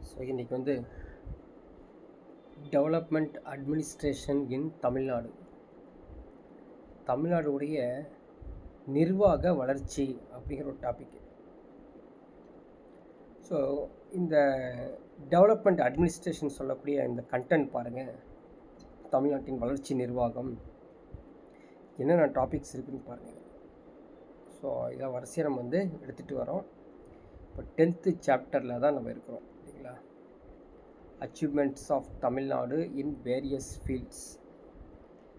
So இன்றைக்கி வந்து development administration இன் தமிழ்நாடு, தமிழ்நாடுடைய நிர்வாக வளர்ச்சி அப்படிங்கிற ஒரு டாபிக். ஸோ இந்த டெவலப்மெண்ட் அட்மினிஸ்ட்ரேஷன் சொல்லக்கூடிய இந்த கண்டென்ட் பாருங்கள், தமிழ்நாட்டின் வளர்ச்சி நிர்வாகம் என்னென்ன டாபிக்ஸ் இருக்குதுன்னு பாருங்கள். ஸோ இதை வரிசையாக நம்ம வந்து எடுத்துகிட்டு வரோம். இப்போ 10th சாப்டரில் தான் நம்ம இருக்கிறோம் இல்லைங்களா. Achievements of Tamil Nadu in various fields.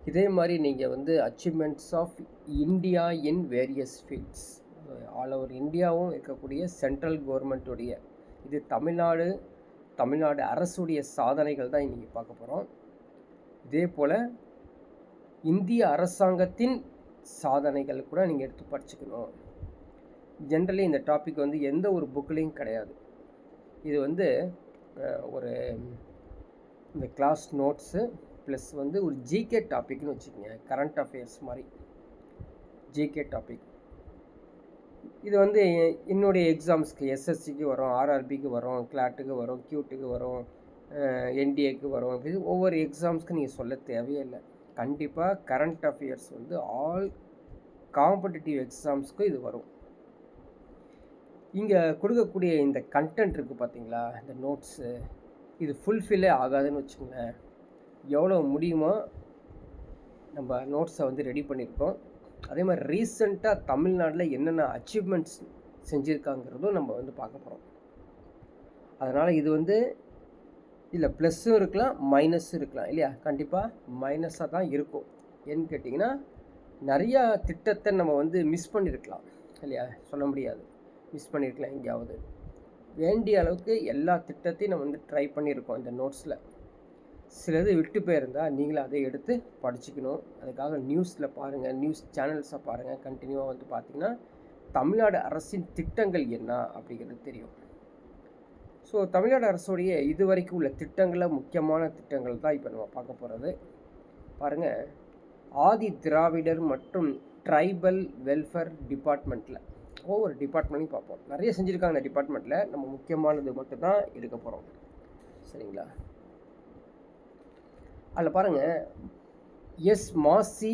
இதே மாதிரி நீங்கள் வந்து achievements of India in various fields, all over இந்தியாவும் இருக்கக்கூடிய சென்ட்ரல் கவர்மெண்ட்டுடைய, இது தமிழ்நாடு அரசுடைய சாதனைகள் தான் இன்றைக்கி பார்க்க போகிறோம். இதே போல் இந்திய அரசாங்கத்தின் சாதனைகள் கூட நீங்கள் எடுத்து படிச்சுக்கணும். ஜென்ரலி இந்த டாபிக் வந்து எந்த ஒரு புக்லேயும் கிடையாது. இது வந்து ஒரு இந்த கிளாஸ் நோட்ஸு ப்ளஸ் வந்து ஒரு ஜிகே டாபிக்னு வச்சுக்கோங்க, கரண்ட் அஃபேர்ஸ் மாதிரி ஜிகே டாபிக். இது வந்து என்னுடைய எக்ஸாம்ஸ்க்கு எஸ்எஸ்சிக்கு வரும், ஆர்ஆர்பிக்கு வரும், கிளாட்டுக்கு வரும், கியூட்டுக்கு வரும், என்டிஏக்கு வரும். இது ஒவ்வொரு எக்ஸாம்ஸ்க்கு நீங்கள் சொல்ல தேவையே இல்லை. கண்டிப்பாக கரண்ட் அஃபேர்ஸ் வந்து ஆல் காம்படிட்டிவ் எக்ஸாம்ஸ்க்கு இது வரும். இங்கே கொடுக்கக்கூடிய இந்த கண்டென்ட் இருக்குது பார்த்தீங்களா, இந்த நோட்ஸு, இது ஃபுல்ஃபில்லே ஆகாதுன்னு வச்சுக்கோங்களேன். எவ்வளோ முடியுமோ நம்ம நோட்ஸை வந்து ரெடி பண்ணியிருக்கோம். அதே மாதிரி ரீசெண்டாக தமிழ்நாட்டில் என்னென்ன அச்சீவ்மெண்ட்ஸ் செஞ்சுருக்காங்கிறதும் நம்ம வந்து பார்க்க போகிறோம். அதனால் இது வந்து இல்லை ப்ளஸ்ஸும் இருக்கலாம், மைனஸும் இருக்கலாம் இல்லையா. கண்டிப்பாக மைனஸாக தான் இருக்கும். ஏன்னு கேட்டிங்கன்னா நிறையா திட்டத்தை நம்ம வந்து மிஸ் பண்ணியிருக்கலாம் இல்லையா, சொல்ல முடியாது, மிஸ் பண்ணியிருக்கலாம். எங்கேயாவது வேண்டிய அளவுக்கு எல்லா திட்டத்தையும் நம்ம வந்து ட்ரை பண்ணியிருக்கோம் இந்த நோட்ஸில். சிலது விட்டு போயிருந்தால் நீங்களும் அதை எடுத்து படிச்சுக்கணும். அதுக்காக நியூஸில் பாருங்கள், நியூஸ் சேனல்ஸை பாருங்கள். கண்டினியூவாக வந்து பார்த்திங்கன்னா தமிழ்நாடு அரசின் திட்டங்கள் என்ன அப்படிங்கிறது தெரியும். ஸோ தமிழ்நாடு அரசுடைய இது வரைக்கும் உள்ள திட்டங்களில் முக்கியமான திட்டங்கள் தான் இப்போ நம்ம பார்க்க போகிறது. பாருங்கள், ஆதி திராவிடர் மற்றும் ட்ரைபல் வெல்ஃபேர் டிபார்ட்மெண்ட்டில் ஒவ்வொரு டிபார்ட்மெண்ட்டையும் பார்ப்போம். நிறைய செஞ்சுருக்காங்க இந்த டிபார்ட்மெண்ட்டில். நம்ம முக்கியமானது மட்டும் தான் எடுக்க போகிறோம், சரிங்களா. அதில் பாருங்கள், எஸ் மாசி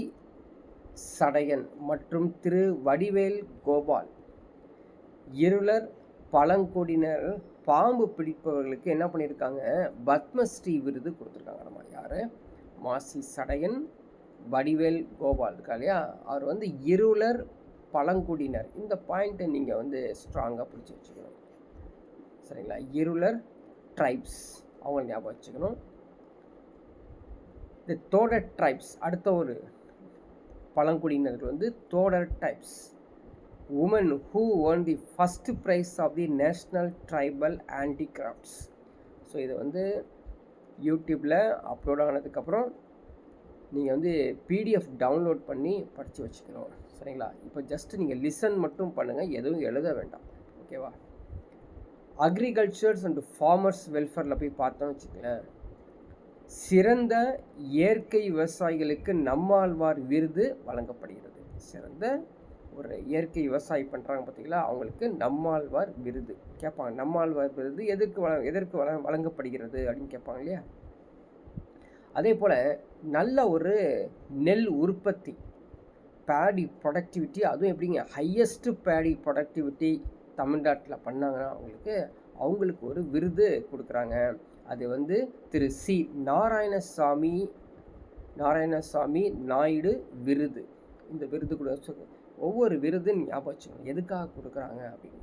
சடையன் மற்றும் திரு வடிவேல் கோபால் இருளர் பழங்குடியினர் பாம்பு பிடிப்பவர்களுக்கு என்ன பண்ணியிருக்காங்க, பத்மஸ்ரீ விருது கொடுத்துருக்காங்க. நம்ம யார், மாசி சடையன் வடிவேல் கோபால் இருக்கா இல்லையா, அவர் வந்து இருளர் பழங்குடியினர். இந்த பாயிண்ட்டை நீங்கள் வந்து ஸ்ட்ராங்காக பிடிச்சி வச்சுக்கணும், சரிங்களா. இருளர் ட்ரைப்ஸ் அவங்க ஞாபகம் வச்சுக்கணும். இந்த தோடர் ட்ரைப்ஸ் அடுத்த ஒரு பழங்குடியினர்கள் வந்து Toda tribes. Women who won the first prize of the national tribal handicrafts. So இதை வந்து யூடியூப்பில் அப்லோட் ஆனதுக்கப்புறம் நீங்கள் வந்து பிடிஎஃப் டவுன்லோட் பண்ணி படித்து வச்சுக்கணும், சரிங்களா. இப்போ ஜஸ்ட் நீங்கள் லிசன் மட்டும் பண்ணுங்கள், எதுவும் எழுத வேண்டாம், ஓகேவா. அக்ரிகல்ச்சர்ஸ் அண்ட் ஃபார்மர்ஸ் வெல்ஃபேரில் போய் பார்த்தோன்னு வச்சுக்கோங்களேன், சிறந்த இயற்கை விவசாயிகளுக்கு நம்மாழ்வார் விருது வழங்கப்படுகிறது. சிறந்த ஒரு இயற்கை விவசாயி பண்ணுறாங்க பார்த்தீங்களா, அவங்களுக்கு நம்மாழ்வார் விருது கேட்பாங்க. நம்மாழ்வார் விருது எதற்கு வழங்கப்படுகிறது அப்படின்னு கேட்பாங்க இல்லையா. அதே போல் நல்ல ஒரு நெல் உற்பத்தி, பேடி ப்ரொடக்டிவிட்டி, அதுவும் எப்படிங்க ஹையஸ்ட்டு பேடி ப்ரொடக்டிவிட்டி தமிழ்நாட்டில் பண்ணாங்கன்னா அவங்களுக்கு ஒரு விருது கொடுக்குறாங்க. அது வந்து திரு சி நாராயணசாமி நாயுடு விருது. இந்த விருது கூட ஒவ்வொரு விருது ஞாபகம் வச்சுக்கணும் எதுக்காக கொடுக்குறாங்க அப்படின்னு.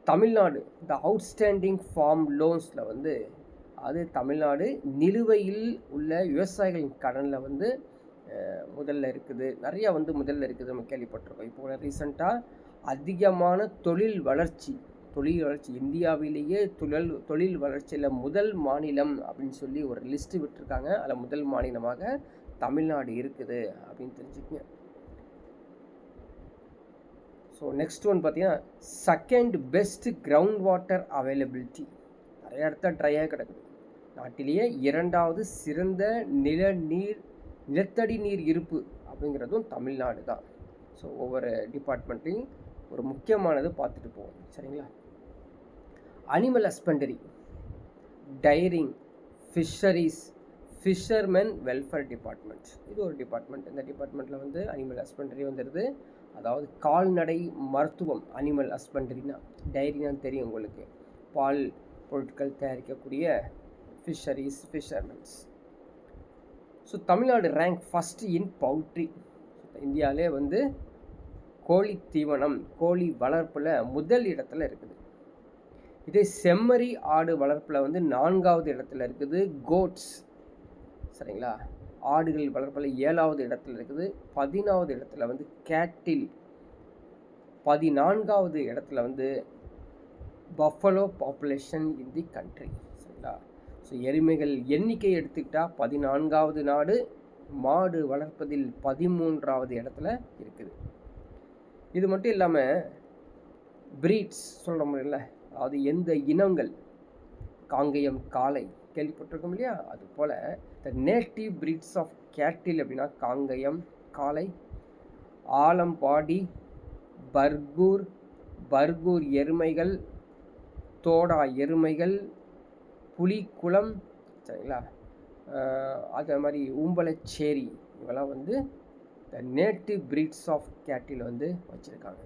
தமிழ்நாடு இந்த அவுட்ஸ்டாண்டிங் ஃபார்ம் லோன்ஸில் வந்து அது தமிழ்நாடு நிலுவையில் உள்ள விவசாயிகளின் கடனில் வந்து முதல்ல இருக்குது, நிறையா வந்து முதல்ல இருக்குது, நம்ம கேள்விப்பட்டிருக்கோம். இப்போ ரீசெண்டாக அதிகமான தொழில் வளர்ச்சி இந்தியாவிலேயே தொழில் வளர்ச்சியில் முதல் மாநிலம் அப்படின்னு சொல்லி ஒரு லிஸ்ட்டு விட்டுருக்காங்க. அதில் முதல் மாநிலமாக தமிழ்நாடு இருக்குது அப்படின்னு தெரிஞ்சுக்கங்க. ஸோ நெக்ஸ்ட் ஒன் பார்த்தீங்கன்னா, second best ground water availability. நிறைய இடத்த ட்ரையாக கிடக்குது. நாட்டிலேயே 2வது சிறந்த நிலத்தடி நீர் இருப்பு அப்படிங்கிறதும் தமிழ்நாடு தான். ஸோ ஒவ்வொரு டிபார்ட்மெண்ட்டையும் ஒரு முக்கியமானது பார்த்துட்டு போவோம், சரிங்களா. Animal husbandry tiring, fisheries, fishermen welfare department. இது ஒரு டிபார்ட்மெண்ட். இந்த டிபார்ட்மெண்ட்டில் வந்து அனிமல் ஹஸ்பண்டரி வந்துடுது. அதாவது கால்நடை மருத்துவம், அனிமல் ஹஸ்பண்டரினா. டைரினா தெரியும் உங்களுக்கு, பால் பொருட்கள் தயாரிக்கக்கூடிய fisheries, fishermen's. So Tamil Nadu rank first in poultry. இந்தியாவிலே வந்து கோழி தீவனம், கோழி வளர்ப்பில் முதல் இடத்துல இருக்குது. இதே செம்மறி ஆடு வளர்ப்பில் வந்து 4வது இடத்துல இருக்குது. கோட்ஸ், சரிங்களா, ஆடுகள் வளர்ப்பில் 7வது இடத்துல இருக்குது. 10வது இடத்துல வந்து கேட்டில், 14வது இடத்துல வந்து buffalo population in the country, சரிங்களா. ஸோ எருமைகள் எண்ணிக்கை எடுத்துக்கிட்டால் 14வது நாடு, மாடு வளர்ப்பதில் 13வது இடத்துல இருக்குது. இது மட்டும் இல்லாமல் பிரீட்ஸ் சொல்ல முடியல, அது எந்த இனங்கள், காங்கேயம், காளை கேள்விப்பட்டிருக்கோம் இல்லையா, அது போல் the native breeds of cattle அப்படின்னா காங்கேயம், காளை, ஆலம்பாடி, பர்கூர் எருமைகள், தோடா எருமைகள், புலிக்குளம், சரிங்களா, அதே மாதிரி ஊம்பலச்சேரி, இவெல்லாம் வந்து த நேட்டிவ் பிரீட்ஸ் ஆஃப் கேட்டில் வந்து வச்சுருக்காங்க.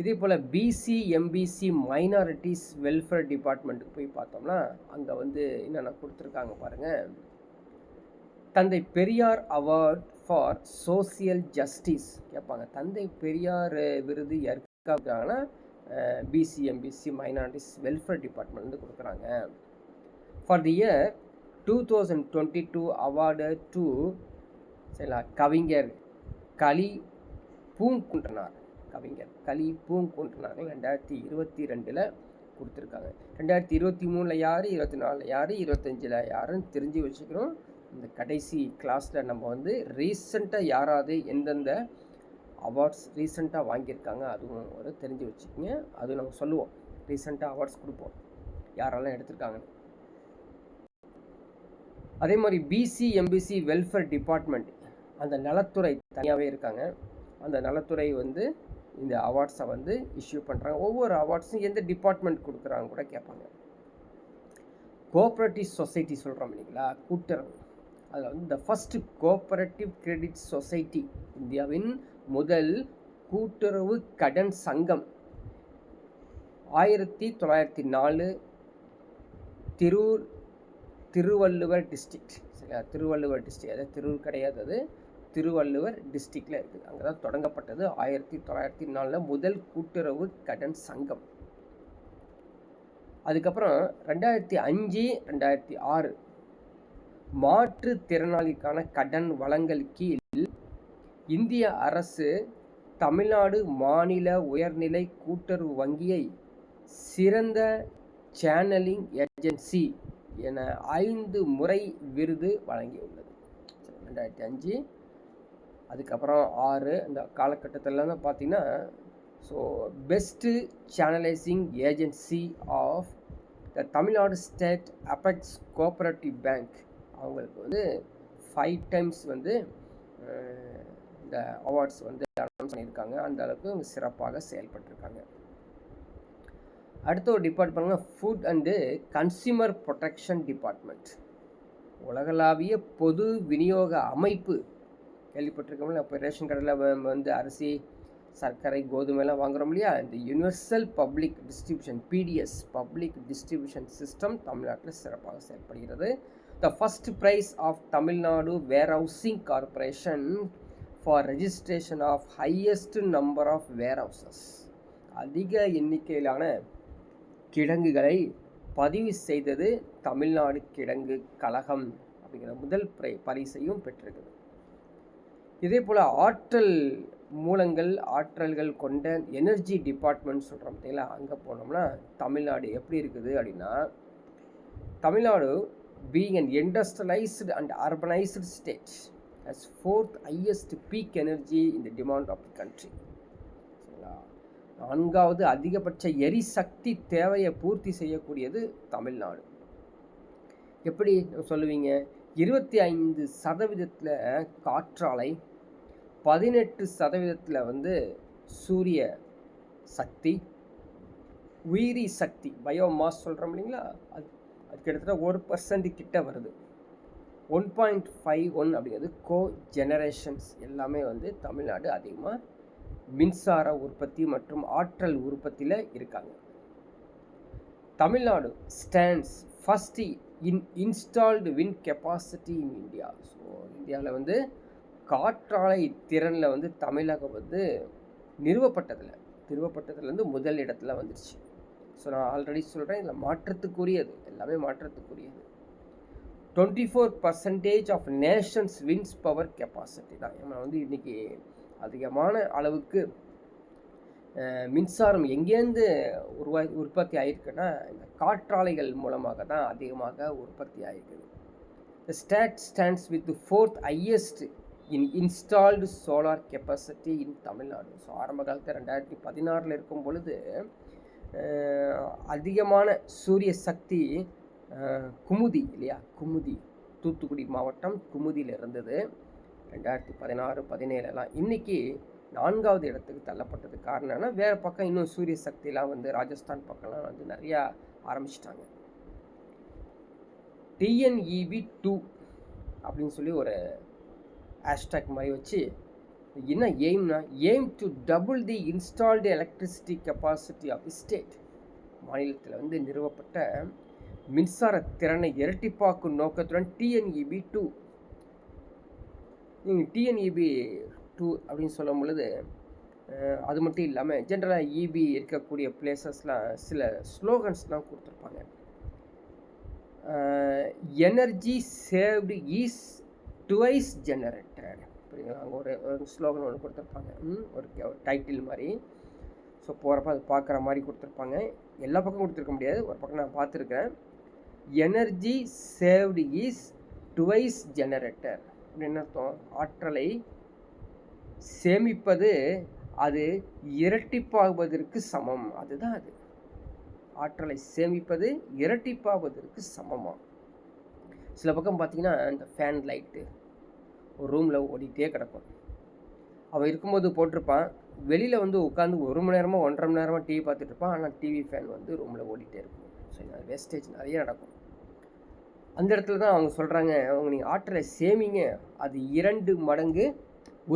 இதே போல் பிசி, எம்பிசி மைனாரிட்டிஸ் வெல்ஃபேர் டிபார்ட்மெண்ட்டுக்கு போய் பார்த்தோம்னா அங்கே வந்து என்னென்ன கொடுத்துருக்காங்க பாருங்கள். தந்தை Periyar award for social justice கேட்பாங்க. தந்தை பெரியார் விருது யாருக்காங்கன்னா BC, MBC minorities welfare department வந்து கொடுக்குறாங்க. For the year 2022 award to, சரிங்களா, கவிஞர் கலி பூங்குன்றனார். கவிஞர் கலி பூங்குன்றனார்கள் 2022 கொடுத்துருக்காங்க. 2023 யார், 24 யார், 25 யாருன்னு தெரிஞ்சு வச்சுக்கிறோம். இந்த கடைசி கிளாஸில் நம்ம வந்து ரீசெண்டாக யாராவது எந்தெந்த அவார்ட்ஸ் ரீசெண்டாக வாங்கியிருக்காங்க அதுவும் ஒரு தெரிஞ்சு வச்சுக்கோங்க. அது நம்ம சொல்லுவோம், ரீசெண்டாக அவார்ட்ஸ் கொடுப்போம் யாரெல்லாம் எடுத்திருக்காங்கன்னு. அதே மாதிரி பிசி, எம்பிசி வெல்ஃபேர் டிபார்ட்மெண்ட், அந்த நலத்துறை தனியாகவே இருக்காங்க. அந்த நலத்துறை வந்து இந்த அவார்ட்ஸை வந்து இஷ்யூ பண்ணுறாங்க. ஒவ்வொரு அவார்ட்ஸும் எந்த டிபார்ட்மெண்ட் கொடுக்குறாங்க கூட கேட்பாங்க. கோஆப்ரேட்டிவ் சொசைட்டி சொல்கிறோம் இல்லைங்களா, கூட்டுறவு, அதில் வந்து the first cooperative credit society, இந்தியாவின் முதல் கூட்டுறவு கடன் சங்கம் 1904 திருவள்ளுவர் டிஸ்ட்ரிக்ட், சரிங்களா, திருவள்ளுவர் டிஸ்ட்ரிக்ட், அதாவது திருவூர் கிடையாது, அது திருவள்ளுவர் டிஸ்ட்ரிக்டில் இருக்குது. அங்கே தான் தொடங்கப்பட்டது 1904 முதல் கூட்டுறவு கடன் சங்கம். அதுக்கப்புறம் 2005, 2006 மாற்றுத்திறனாளிக்கான கடன் வழங்கல் கீழ் இந்திய அரசு தமிழ்நாடு மாநில உயர்நிலை கூட்டுறவு வங்கியை சிறந்த சேனலிங் ஏஜென்சி என 5 முறை விருது வழங்கியுள்ளது. 2005, அதுக்கப்புறம் 6 இந்த காலகட்டத்தில் தான் பார்த்தீங்கன்னா, so best channelising agency of the Tamil Nadu state apex cooperative bank, அவங்களுக்கு வந்து 5 டைம்ஸ் வந்து இந்த அவார்ட்ஸ் வந்து அனௌன்ஸ் பண்ணியிருக்காங்க. அந்த அளவுக்கு அவங்க சிறப்பாக செயல்பட்டிருக்காங்க. அடுத்த ஒரு department food and consumer protection department, உலகளாவிய பொது விநியோக அமைப்பு கேள்விப்பட்டிருக்கோம்ல. இப்போ ரேஷன் கடையில் வந்து அரிசி, சர்க்கரை, கோதுமைலாம் வாங்குறோம் இல்லையா, இந்த universal public distribution PDS public distribution system தமிழ்நாட்டில் சிறப்பாக செயல்படுகிறது. The first prize of Tamil Nadu warehousing corporation for registration of highest number of warehouses, அதிக எண்ணிக்கையிலான கிடங்குகளை பதிவு செய்தது தமிழ்நாடு கிடங்கு கழகம் அப்படிங்கிற முதல் பரிசையும் பெற்றிருக்குது. இதே போல் ஆற்றல் மூலங்கள், ஆற்றல்கள் கொண்ட எனர்ஜி டிபார்ட்மெண்ட் சொல்கிறோம் பார்த்தீங்களா, அங்கே போனோம்னா தமிழ்நாடு எப்படி இருக்குது அப்படின்னா, Tamil Nadu being an industrialised and urbanised state has 4th highest peak energy in the demand of the country. 4வது அதிகபட்ச எரிசக்தி தேவையை பூர்த்தி செய்யக்கூடியது தமிழ்நாடு. எப்படி சொல்லுவீங்க? 25% காற்றாலை, 18% வந்து சூரிய சக்தி, உயிரி சக்தி பயோமாஸ் சொல்கிறோம் இல்லைங்களா, அது கிட்டத்தட்ட 1% கிட்ட வருது. 1.51 அப்படிங்கிறது கோ ஜெனரேஷன்ஸ் எல்லாமே வந்து தமிழ்நாடு அதிகமாக மின்சார உற்பத்தி மற்றும் ஆற்றல் உற்பத்தியில் இருக்காங்க. Tamil Nadu stands first in installed win capacity in India. So இந்தியாவில் வந்து காற்றாலை திறனில் வந்து தமிழகம் வந்து நிறுவப்பட்டதுலேருந்து முதல் இடத்துல வந்துடுச்சு. ஸோ நான் ஆல்ரெடி சொல்கிறேன், இதில் மாற்றத்துக்குரியது, எல்லாமே மாற்றத்துக்குரியது. 24% of nation's wind power capacity தான். நம்ம வந்து இன்றைக்கி அதிகமான அளவுக்கு மின்சாரம் எங்கேருந்து உற்பத்தி ஆகிருக்குன்னா இந்த காற்றாலைகள் மூலமாக தான் அதிகமாக உற்பத்தி ஆகிருக்குது. The stat stands with the 4th highest in installed solar capacity in Tamil Nadu. So ஆரம்ப காலத்தில் 2016 இருக்கும் பொழுது அதிகமான சூரிய சக்தி குமுதி இல்லையா, குமுதி தூத்துக்குடி மாவட்டம் குமுதியில் இருந்தது 2016-17. இன்றைக்கி 4வது இடத்துக்கு தள்ளப்பட்டது. காரணம்னா வேறு பக்கம் இன்னும் சூரிய சக்திலாம் வந்து ராஜஸ்தான் பக்கம்லாம் வந்து நிறையா ஆரம்பிச்சிட்டாங்க. TNEB 2 அப்படின்னு சொல்லி ஒரு ஹேஷ்டாக் மாதிரி வச்சு என்ன எய்ம்னா, aim to double the installed electricity capacity of the state. மாநிலத்தில் வந்து நிறுவப்பட்ட மின்சார திறனை இரட்டிப்பாக்கும் நோக்கத்துடன் TNEB 2. நீங்கள் TNEB 2 அப்படின்னு சொல்லும் பொழுது அது மட்டும் இல்லாமல் ஜென்ரலாக EB இருக்கக்கூடிய பிளேசஸ்லாம் சில ஸ்லோகன்ஸ்லாம் கொடுத்துருப்பாங்க. Energy saved is twice generated அப்படிங்களா, அங்கே ஒரு ஸ்லோகன் ஒன்று கொடுத்துருப்பாங்க, ஒரு டைட்டில் மாதிரி. ஸோ போகிறப்ப அது பார்க்குற மாதிரி கொடுத்துருப்பாங்க. எல்லா பக்கம் கொடுத்துருக்க முடியாது, ஒரு பக்கம் நான் பார்த்துருக்கேன். Energy saved is twice generator அப்படின்னு அர்த்தம். ஆற்றலை சேமிப்பது அது இரட்டிப்பாகுவதற்கு சமம். அதுதான் அது, ஆற்றலை சேமிப்பது இரட்டிப்பாவதற்கு சமமாக. சில பக்கம் பார்த்தீங்கன்னா இந்த ஃபேன் லைட்டு ஒரு ரூமில் ஓடிட்டே கிடக்கும். அவன் இருக்கும்போது போட்டிருப்பான், வெளியில் வந்து உட்காந்து 1 மணி நேரமாக 1.5 மணி நேரமாக டிவி பார்த்துட்டு இருப்பான். ஆனால் டிவி ஃபேன் வந்து ரூமில் ஓடிட்டே இருக்கும். ஸோ இது வேஸ்டேஜ் நிறைய நடக்கும். அந்த இடத்துல தான் அவங்க சொல்கிறாங்க, அவங்க நீங்கள் ஆற்றலை சேமிங்க, அது 2 மடங்கு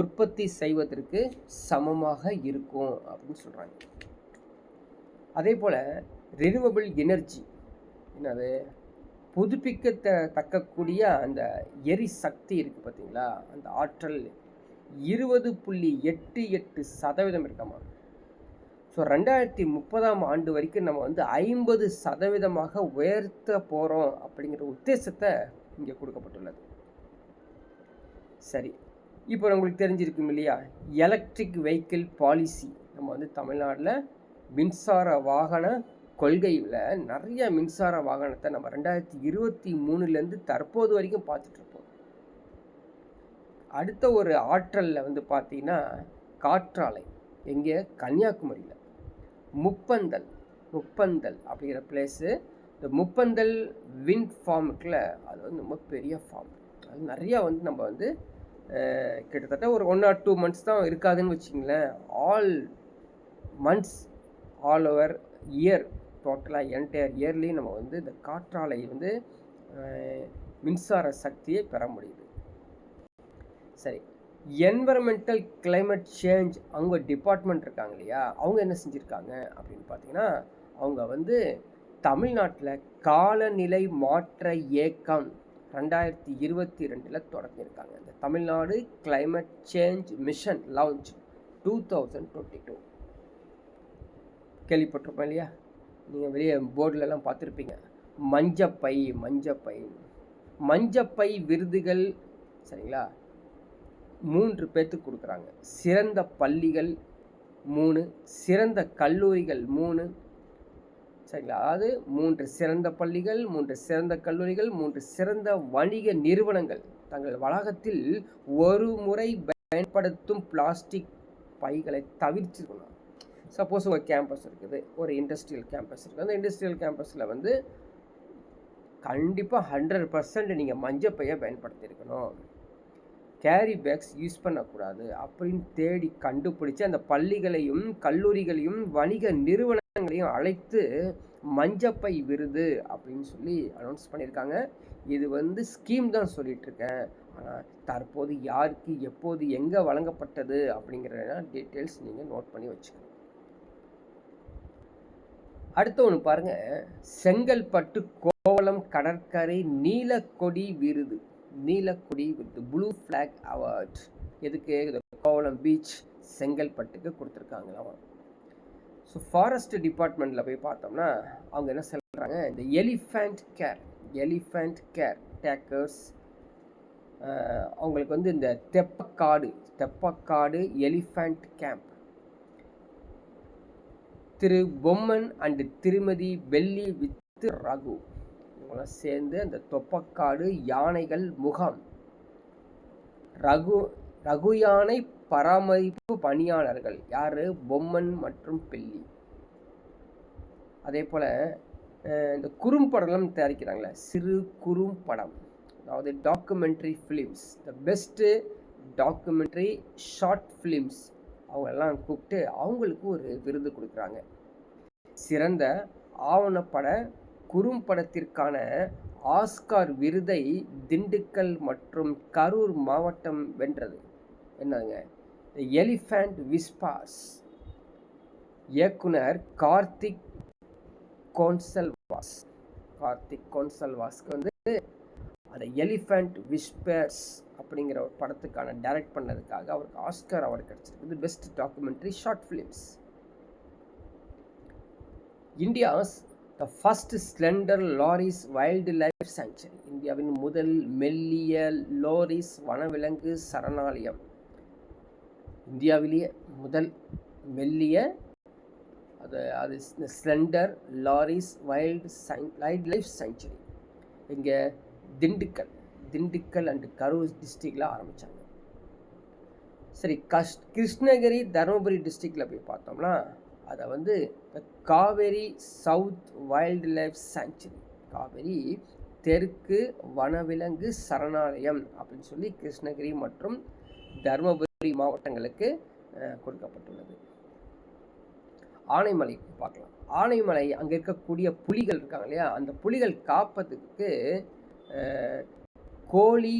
உற்பத்தி செய்வதற்கு சமமாக இருக்கும் அப்படின்னு சொல்கிறாங்க. அதே போல் ரினியூவபிள் எனர்ஜி, என்னது புதுப்பிக்கத்தக்கக்கூடிய அந்த எரிசக்தி இருக்குது பார்த்தீங்களா, அந்த ஆற்றல் 20.88% இருக்காமா. ஸோ 2030ஆம் ஆண்டு வரைக்கும் நம்ம வந்து 50% உயர்த்த போகிறோம் அப்படிங்கிற உத்தேசத்தை இங்கே கொடுக்கப்பட்டுள்ளது. சரி, இப்போ உங்களுக்கு தெரிஞ்சிருக்கும் இல்லையா, எலக்ட்ரிக் வெஹிக்கிள் பாலிசி. நம்ம வந்து தமிழ்நாட்டில் மின்சார வாகன கொள்கையில் நிறைய மின்சார வாகனத்தை நம்ம 2023 தற்போது வரைக்கும் பார்த்துட்ருப்போம். அடுத்த ஒரு ஆற்றலில் வந்து பார்த்தீங்கன்னா காற்றாலை, எங்கே, கன்னியாகுமரியில் முப்பந்தல் அப்படிங்கிற பிளேஸு. இந்த முப்பந்தல் விண்ட் ஃபார்முக்குள்ள அது வந்து ரொம்ப பெரிய ஃபார்ம். அது நிறையா வந்து நம்ம வந்து கிட்டத்தட்ட ஒரு 1 or 2 months தான் இருக்காதுன்னு வச்சிங்களேன். All months, all over year, டோட்டலாக என்டையர் இயர்லேயும் நம்ம வந்து இந்த காற்றாலை வந்து மின்சார சக்தியை பெற முடியுது. சரி, என்வரன்மெண்டல் கிளைமேட் சேஞ்ச் அவங்க டிபார்ட்மெண்ட் இருக்காங்க இல்லையா, அவங்க என்ன செஞ்சுருக்காங்க அப்படின்னு பார்த்தீங்கன்னா, அவங்க வந்து தமிழ்நாட்டில் காலநிலை மாற்ற இயக்கம் 2022 தொடங்கியிருக்காங்க. இந்த Tamil Nadu climate change mission launch 2022 கேள்விப்பட்டிருப்போம் இல்லையா, நீங்கள் வெளியே போர்டிலலாம் பார்த்துருப்பீங்க. மஞ்சப்பை விருதுகள் சரிங்களா 3 பேர்த்துக்கு கொடுக்குறாங்க. சிறந்த பள்ளிகள் 3, சிறந்த கல்லூரிகள் 3 சரிங்களா. அதாவது 3 சிறந்த பள்ளிகள், 3 சிறந்த கல்லூரிகள், 3 சிறந்த வணிக நிறுவனங்கள் தங்கள் வளாகத்தில் ஒரு முறை பயன்படுத்தும் பிளாஸ்டிக் பைகளை தவிர்த்துக்கணும். சப்போஸ் ஒரு கேம்பஸ் இருக்குது, ஒரு இண்டஸ்ட்ரியல் கேம்பஸ் இருக்குது, அந்த இண்டஸ்ட்ரியல் கேம்பஸில் வந்து கண்டிப்பாக 100% நீங்கள் மஞ்சப்பையை பயன்படுத்தியிருக்கணும். கேரி பேக்ஸ் யூஸ் பண்ணக்கூடாது அப்படின்னு தேடி கண்டுபிடிச்சி அந்த பள்ளிகளையும் கல்லூரிகளையும் வணிக நிறுவன நிறுவனங்களையும் அழைத்து மஞ்சப்பை விருது அப்படின்னு சொல்லி அனௌன்ஸ் பண்ணியிருக்காங்க. இது வந்து ஸ்கீம் தான் சொல்லிட்டு இருக்கேன். ஆனால் தற்போது யாருக்கு எப்போது எங்கே வழங்கப்பட்டது அப்படிங்கிற டீட்டெயில்ஸ் நீங்கள் நோட் பண்ணி வச்சுக்கணும். அடுத்த ஒன்று பாருங்க, செங்கல்பட்டு கோவளம் கடற்கரை நீலக்கொடி விருது. நீலக்கொடி விருது, ப்ளூ ஃப்ளாக் அவார்ட். எதுக்கு? கோவளம் பீச் செங்கல்பட்டுக்கு கொடுத்துருக்காங்களாம். ஸோ ஃபாரஸ்ட் டிபார்ட்மெண்ட்டில் போய் பார்த்தோம்னா அவங்க என்ன சொல்கிறாங்க, இந்த எலிஃபண்ட் கேர் டேக்கர்ஸ் அவங்களுக்கு வந்து இந்த Theppakadu elephant camp Thiru Bomman and திருமதி வெள்ளி வித் ரகு இவங்களாம் சேர்ந்து அந்த தொப்பக்காடு யானைகள் முகாம் ரகு யானை பராமரிப்பு பணியாளர்கள் யாரு? பொம்மன் மற்றும் பெல்லி. அதே போல் இந்த குறும்படம்லாம் தயாரிக்கிறாங்களே, சிறு குறும்படம், அதாவது documentary films, the best documentary short films அவங்களெல்லாம் கூப்பிட்டு அவங்களுக்கு ஒரு விருது கொடுக்குறாங்க. சிறந்த ஆவணப்பட குறும்படத்திற்கான ஆஸ்கார் விருதை திண்டுக்கல் மற்றும் கரூர் மாவட்டம் வென்றது. என்னங்க? எலிஃபண்ட் விஸ்பாஸ். இயக்குனர் கார்த்திக் கோன்சல்வாஸ்க்கு வந்து அந்த எலிஃபண்ட் விஸ்பர்ஸ் அப்படிங்கிற ஒரு படத்துக்கான டைரக்ட் பண்ணதுக்காக அவருக்கு ஆஸ்கர் அவார்டு கிடைச்சிருக்கு, best documentary short films. India's the first slender loris wild life sanctuary. இந்தியாவின் முதல் மெல்லிய லோரிஸ் வனவிலங்கு சரணாலயம். இந்தியாவிலேயே முதல் மெல்லிய அது slender loris wild life sanctuary இங்கே திண்டுக்கல் அண்ட் கரூர் டிஸ்ட்ரிக்டில் ஆரம்பித்தாங்க. சரி, கிருஷ்ணகிரி தருமபுரி டிஸ்ட்ரிக்டில் போய் பார்த்தோம்னா அதை வந்து Kaveri south wild life sanctuary, Kaveri தெற்கு வனவிலங்கு சரணாலயம் அப்படின்னு சொல்லி கிருஷ்ணகிரி மற்றும் தருமபுரி மாவட்டங்களுக்கு கொடுக்கப்பட்டுள்ளது. ஆனைமலை பார்க்கலாம். ஆனைமலை அங்கே இருக்கக்கூடிய புலிகள் இருக்காங்க இல்லையா, அந்த புலிகள் காப்பதுக்கு கோழி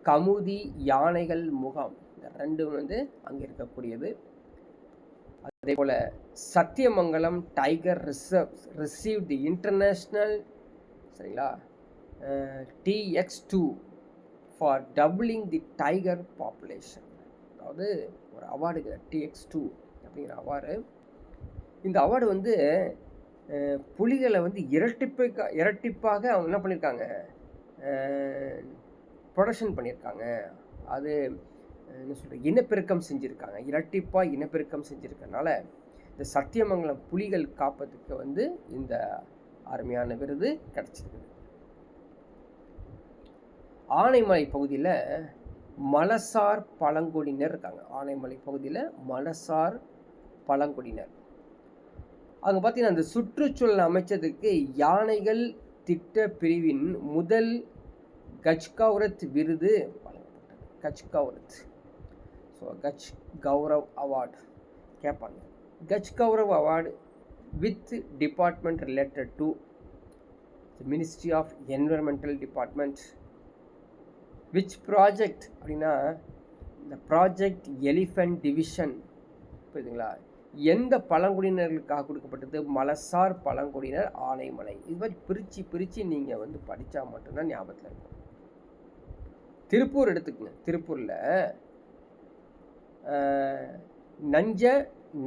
கமுதி யானைகள் முகாம், இந்த ரெண்டும் வந்து அங்கே இருக்கக்கூடியது. அதே போல் Sathyamangalam tiger receive the international சரிங்களா TX2 for doubling the tiger population. அதாவது ஒரு அவார்டு TX2 அப்படிங்கிற அவார்டு. இந்த அவார்டு வந்து புலிகளை வந்து இரட்டிப்பாக அவங்க என்ன பண்ணியிருக்காங்க, ப்ரொடக்ஷன் பண்ணியிருக்காங்க. அது என்ன சொல்கிற இனப்பெருக்கம் செஞ்சுருக்காங்க, இரட்டிப்பாக இனப்பெருக்கம் செஞ்சுருக்கனால இந்த சத்தியமங்கலம் புலிகள் காப்பதுக்கு வந்து இந்த அருமையான விருது கிடச்சிருக்குது. ஆனைமலை பகுதியில் மலசார் பழங்குடியினர் இருக்காங்க. ஆனைமலை பகுதியில் மலசார் பழங்குடியினர் அங்கே பார்த்தீங்கன்னா அந்த சுற்றுச்சூழல் அமைச்சதுக்கு யானைகள் திட்ட பிரிவின் முதல் கஜ்கௌரத் விருது வழங்கப்பட்டது. கஜ்கௌரத், ஸோ கஜ் கௌரவ் அவார்டு கேட்பாங்க. Gaj Gaurav award with department related to ministry of environmental department. Which project அப்படின்னா இந்த ப்ராஜெக்ட் எலிஃபண்ட் டிவிஷன். புரியுதுங்களா? எந்த பழங்குடியினர்களுக்காக கொடுக்கப்பட்டது? மலசார் பழங்குடியினர் ஆனைமலை. இது மாதிரி பிரித்து நீங்கள் வந்து படித்தா மட்டும்தான் ஞாபகத்தில் இருக்கும். திருப்பூர் எடுத்துக்கங்க. திருப்பூரில்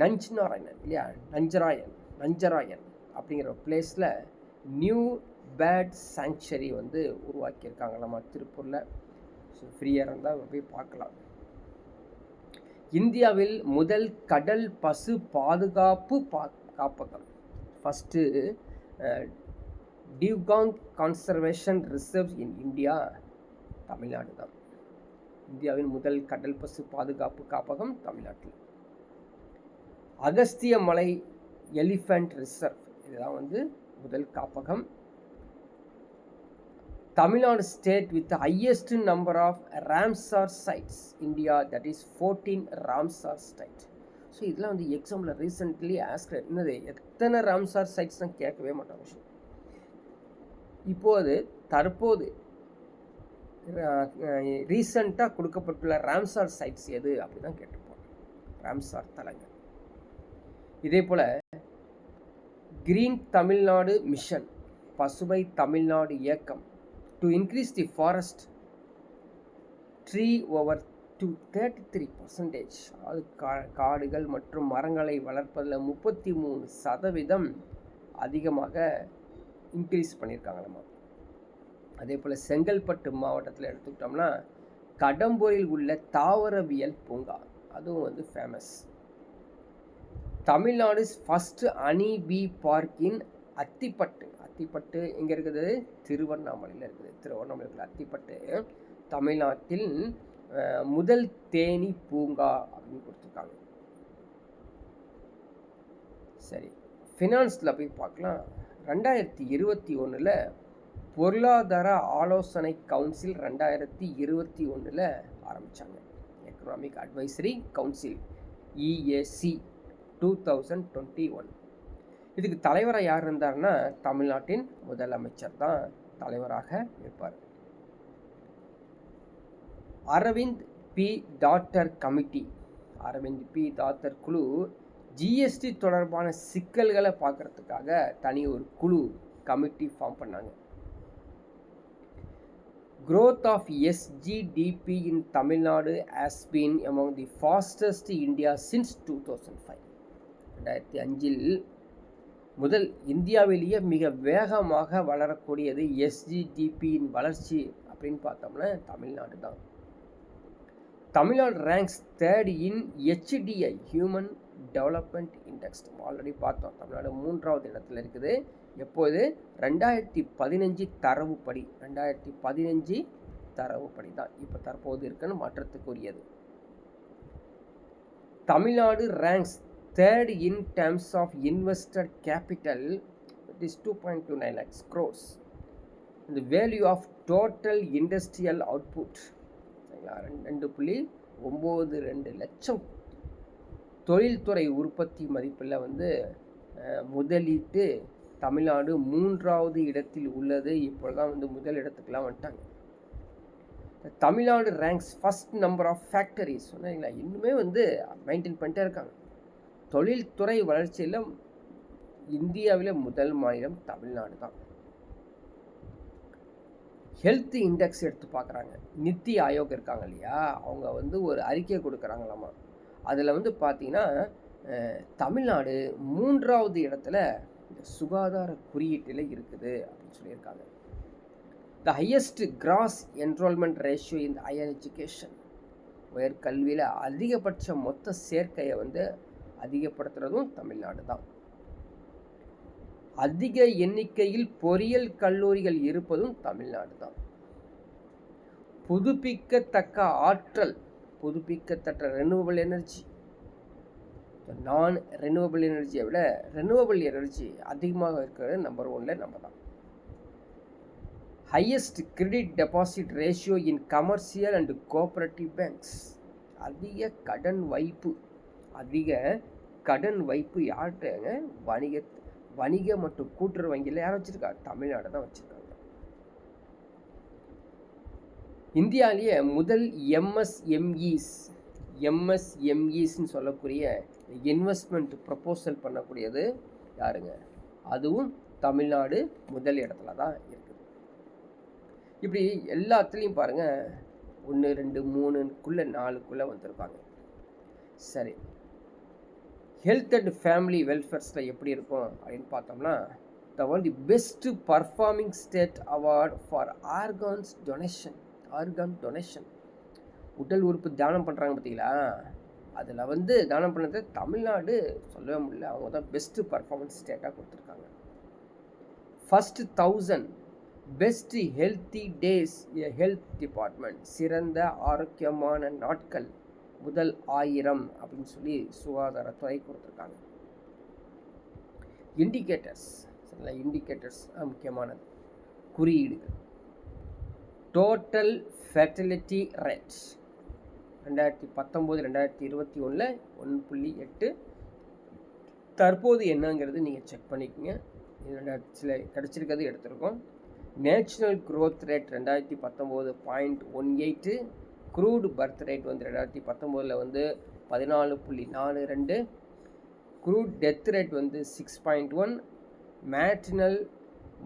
நஞ்சநாராயணன் இல்லையா, நஞ்சராயன் அப்படிங்கிற ஒரு பிளேஸில் நியூ பேர்ட் சாங்சுரி வந்து உருவாக்கியிருக்காங்களாமா திருப்பூரில். ஸோ ஃப்ரீயாக இருந்தால் போய் பார்க்கலாம். இந்தியாவில் முதல் கடல் பசு பாதுகாப்பு காப்பகம், first dugong conservation reserve in India, Tamil Nadu தான். இந்தியாவின் முதல் கடல் பசு பாதுகாப்பு காப்பகம் தமிழ்நாட்டில். அகஸ்திய மலை எலிஃபண்ட் ரிசர்வ், இதுதான் வந்து முதல் காப்பகம். Tamil Nadu state with the highest number of Ramsar sites, India, that is 14 Ramsar sites. So இதெல்லாம் வந்து எக்ஸாம்பிள் ரீசெண்ட்லி ஆஸ்க் என்னது எத்தனை ராம்சார் சைட்ஸ் தான் கேட்கவே மாட்டாங்க விஷயம். தற்போது ரீசண்டாக கொடுக்கப்பட்டுள்ள ராம்சார் சைட்ஸ் எது அப்படி தான் கேட்டுப்போம். ராம்சார் தலங்கள். இதே போல் கிரீன் தமிழ்நாடு மிஷன், பசுமை தமிழ்நாடு இயக்கம் to increase the forest tree over to 33%. அது காடுகள் மற்றும் மரங்களை வளர்ப்பதில் 33% அதிகமாக இன்க்ரீஸ் பண்ணியிருக்காங்க நம்ம. அதே போல் செங்கல்பட்டு மாவட்டத்தில் எடுத்துக்கிட்டோம்னா கடம்பூரில் உள்ள தாவரவியல் பூங்கா, அதுவும் வந்து ஃபேமஸ். தமிழ்நாடு ஃபஸ்ட்டு அனி பி பார்க் இன் அத்திப்பட்டு. அத்திப்பட்டு எங்கே இருக்குது? திருவண்ணாமலையில் இருக்குது. திருவண்ணாமலையில் அத்திப்பட்டு தமிழ்நாட்டில் முதல் தேனி பூங்கா அப்படின்னு கொடுத்துருக்காங்க. சரி, ஃபினான்ஸில் போய் பார்க்கலாம். 2021 பொருளாதார ஆலோசனை கவுன்சில் 2021 ஆரம்பித்தாங்க. Economic advisory council EAC 2021. இதுக்கு தலைவராக யார் இருந்தார்னா தமிழ்நாட்டின் முதலமைச்சர் தான் தலைவராக இருப்பார். Arvind P Datar committee, Arvind P Datar குழு GST தொடர்பான சிக்கல்களை பார்க்கறதுக்காக தனி ஒரு குழு கமிட்டி ஃபார்ம் பண்ணாங்க. Growth of SGDP in Tamil Nadu has been among the fastest in India since 2005. 2005 முதல் இந்தியாவிலேயே மிக வேகமாக வளரக்கூடியது SGDPயின் வளர்ச்சி அப்படின்னு பார்த்தோம்னா தமிழ்நாடு தான். தமிழ்நாடு ரேங்க்ஸ் 3rd இன் HDI human development index. Already பார்த்தோம், தமிழ்நாடு 3வது இடத்துல இருக்குது. எப்போது? 2015 தரவுப்படி. 2015 தரவுப்படி தான் இப்போ தற்போது இருக்குன்னு மாற்றத்துக்குரியது. Tamil Nadu ranks 3rd in terms of invested capital, it is 2.29 lakhs crores. இந்த value of total industrial output 2.92 லட்சம் தொழில்துறை உற்பத்தி மதிப்பில் வந்து முதலீட்டு தமிழ்நாடு 3வது இடத்தில் உள்ளது. இப்போதான் வந்து முதல் இடத்துக்குலாம் வந்துட்டாங்க. Tamil Nadu ranks first number of factories. சொன்னீங்களா, இன்னுமே வந்து மெயின்டைன் பண்ணிட்டே இருக்காங்க. தொழில்துறை வளர்ச்சியில் இந்தியாவில் முதல் மாநிலம் தமிழ்நாடு தான். ஹெல்த் இண்டெக்ஸ் எடுத்து பார்க்குறாங்க. நித்தி ஆயோக் இருக்காங்க இல்லையா, அவங்க வந்து ஒரு அறிக்கை கொடுக்குறாங்களாமா. அதில் வந்து பார்த்தீங்கன்னா தமிழ்நாடு 3வது இடத்துல இந்த சுகாதார குறியீட்டில் இருக்குது அப்படின்னு சொல்லியிருக்காங்க. The highest cross enrolment ratio in higher education. உயர்கல்வியில் அதிகபட்ச மொத்த சேர்க்கையை வந்து அதிகப்படுத்துகிறதும் தமிழ்நாடு தான். அதிக எண்ணிக்கையில் பொறியியல் கல்லூரிகள் இருப்பதும் தமிழ்நாடு தான். புதுப்பிக்கத்தக்க ஆற்றல், புதுப்பிக்கத்தக்க ரெனுவபிள் எனர்ஜி, நான் ரெனுவபிள் எனர்ஜியை விட ரெனுவபிள் எனர்ஜி அதிகமாக இருக்கிறது நம்பர் 1ல நம்ம தான். Highest credit deposit ratio in commercial and cooperative banks. அதிக கடன் வைப்பு யார்கிட்டங்க? வணிக மற்றும் கூட்டுறவு வங்கியில் யார் வச்சுருக்கா? தமிழ்நாடு தான் வச்சுருக்காங்க. இந்தியாவிலேயே முதல் எம்எஸ்எம்இஸ்ன்னு சொல்லக்கூடிய இன்வெஸ்ட்மெண்ட் ப்ரப்போசல் பண்ணக்கூடியது யாருங்க? அதுவும் தமிழ்நாடு முதல் இடத்துல தான் இருக்குது. இப்படி எல்லாத்துலேயும் பாருங்கள் 1, 2, 3க்குள்ளே 4க்குள்ளே வந்திருப்பாங்க. சரி, ஹெல்த் அண்ட் ஃபேமிலி வெல்ஃபேர்ஸில் எப்படி இருக்கும் அப்படின்னு பார்த்தோம்னா, the best performing state award for argon donation. உடல் உறுப்பு தானம் பண்ணுறாங்க பார்த்தீங்களா, அதில் வந்து தானம் பண்ணது தமிழ்நாடு சொல்லவே முடியல. அவங்க தான் பெஸ்ட்டு பர்ஃபார்மன்ஸ் ஸ்டேட்டாக கொடுத்துருக்காங்க. First 1000 best healthy days health department, சிறந்த ஆரோக்கியமான நாட்கள் முதல் 1000 அப்படின்னு சொல்லி சுகாதாரத்துறை கொடுத்துருக்காங்க. இண்டிகேட்டர்ஸ் முக்கியமானது. குறியீடுகள். Total fertility rate, 2019 2021 1.8. தற்போது என்னங்கிறது நீங்கள் செக் பண்ணிக்கோங்க. சில கிடச்சிருக்கிறது எடுத்திருக்கோம். Natural growth rate 2019 0.18. Crude birth rate வந்து 2019 வந்து 14.42. க்ரூட் டெத் ரேட் வந்து 6.1. மேட்ரினல்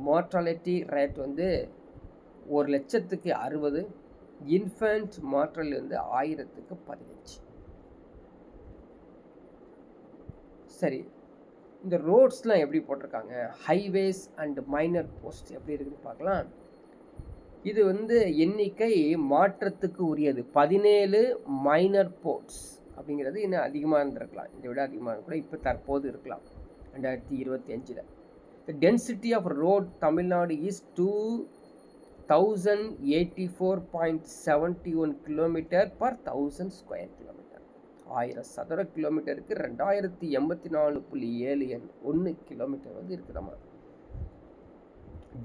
மார்டாலிட்டி ரேட் வந்து 1,00,000க்கு 60. இன்ஃபேண்ட் மார்டல் வந்து 1000க்கு 15. சரி, இந்த ரோட்ஸ்லாம் எப்படி போட்டிருக்காங்க, ஹைவேஸ் அண்ட் மைனர் போஸ்ட் எப்படி இருக்குன்னு பார்க்கலாம். இது வந்து எண்ணிக்கை மாற்றத்துக்கு உரியது. 17 மைனர் போஸ்ட்ஸ் அப்படிங்கிறது இன்னும் அதிகமாக இருந்திருக்கலாம், இதை விட அதிகமாக கூட இப்போ தற்போது இருக்கலாம் 2025. The density of road Tamil Nadu is 2084.71 kilometre per 1000 square kilometre. 1000 சதுர கிலோமீட்டருக்கு 2084.71 கிலோமீட்டர் வந்து இருக்குதாம்மா.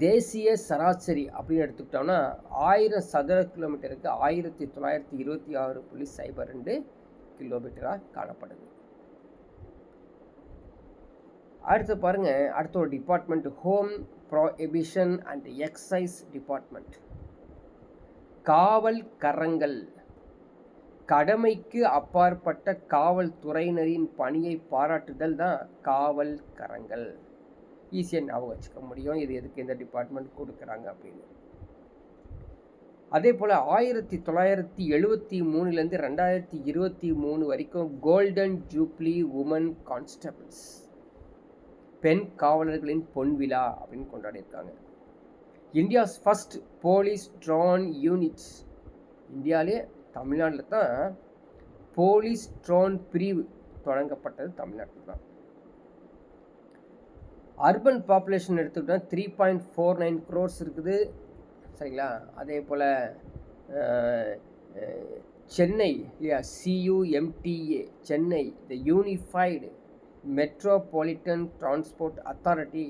தேசிய சராசரி அப்படின்னு எடுத்துக்கிட்டோம்னா 1000 சதுர கிலோமீட்டருக்கு 1926.02 கிலோமீட்டராக காணப்படுது. அடுத்து பாருங்க, அடுத்த ஒரு department home prohibition and exercise department. காவல் கரங்கள் கடமைக்கு அப்பாற்பட்ட காவல்துறையினரின் பணியை பாராட்டுதல் தான் காவல் கரங்கள். ஈஸியாக ஞாபகம் வச்சுக்க முடியும் இது எதுக்கு இந்த டிபார்ட்மெண்ட் கொடுக்குறாங்க அப்படின்னு. அதே போல் 1973 2023 வரைக்கும் கோல்டன் ஜூப்ளி உமன் கான்ஸ்டபிள்ஸ், பெண் காவலர்களின் பொன்விழா அப்படின்னு கொண்டாடியிருக்காங்க. India's first police drone units, இந்தியாவிலே தமிழ்நாட்டில் தான் போலீஸ் ட்ரோன் பிரிவு தொடங்கப்பட்டது தமிழ்நாட்டில் தான். அர்பன் பாப்புலேஷன் எடுத்துக்கிட்டோம் 3.49 crores இருக்குது, சரிங்களா. அதே போல் சென்னை இல்லையா, CUMTA சென்னை, த யூனிஃபைடு மெட்ரோபாலிட்டன் டிரான்ஸ்போர்ட் அத்தாரிட்டி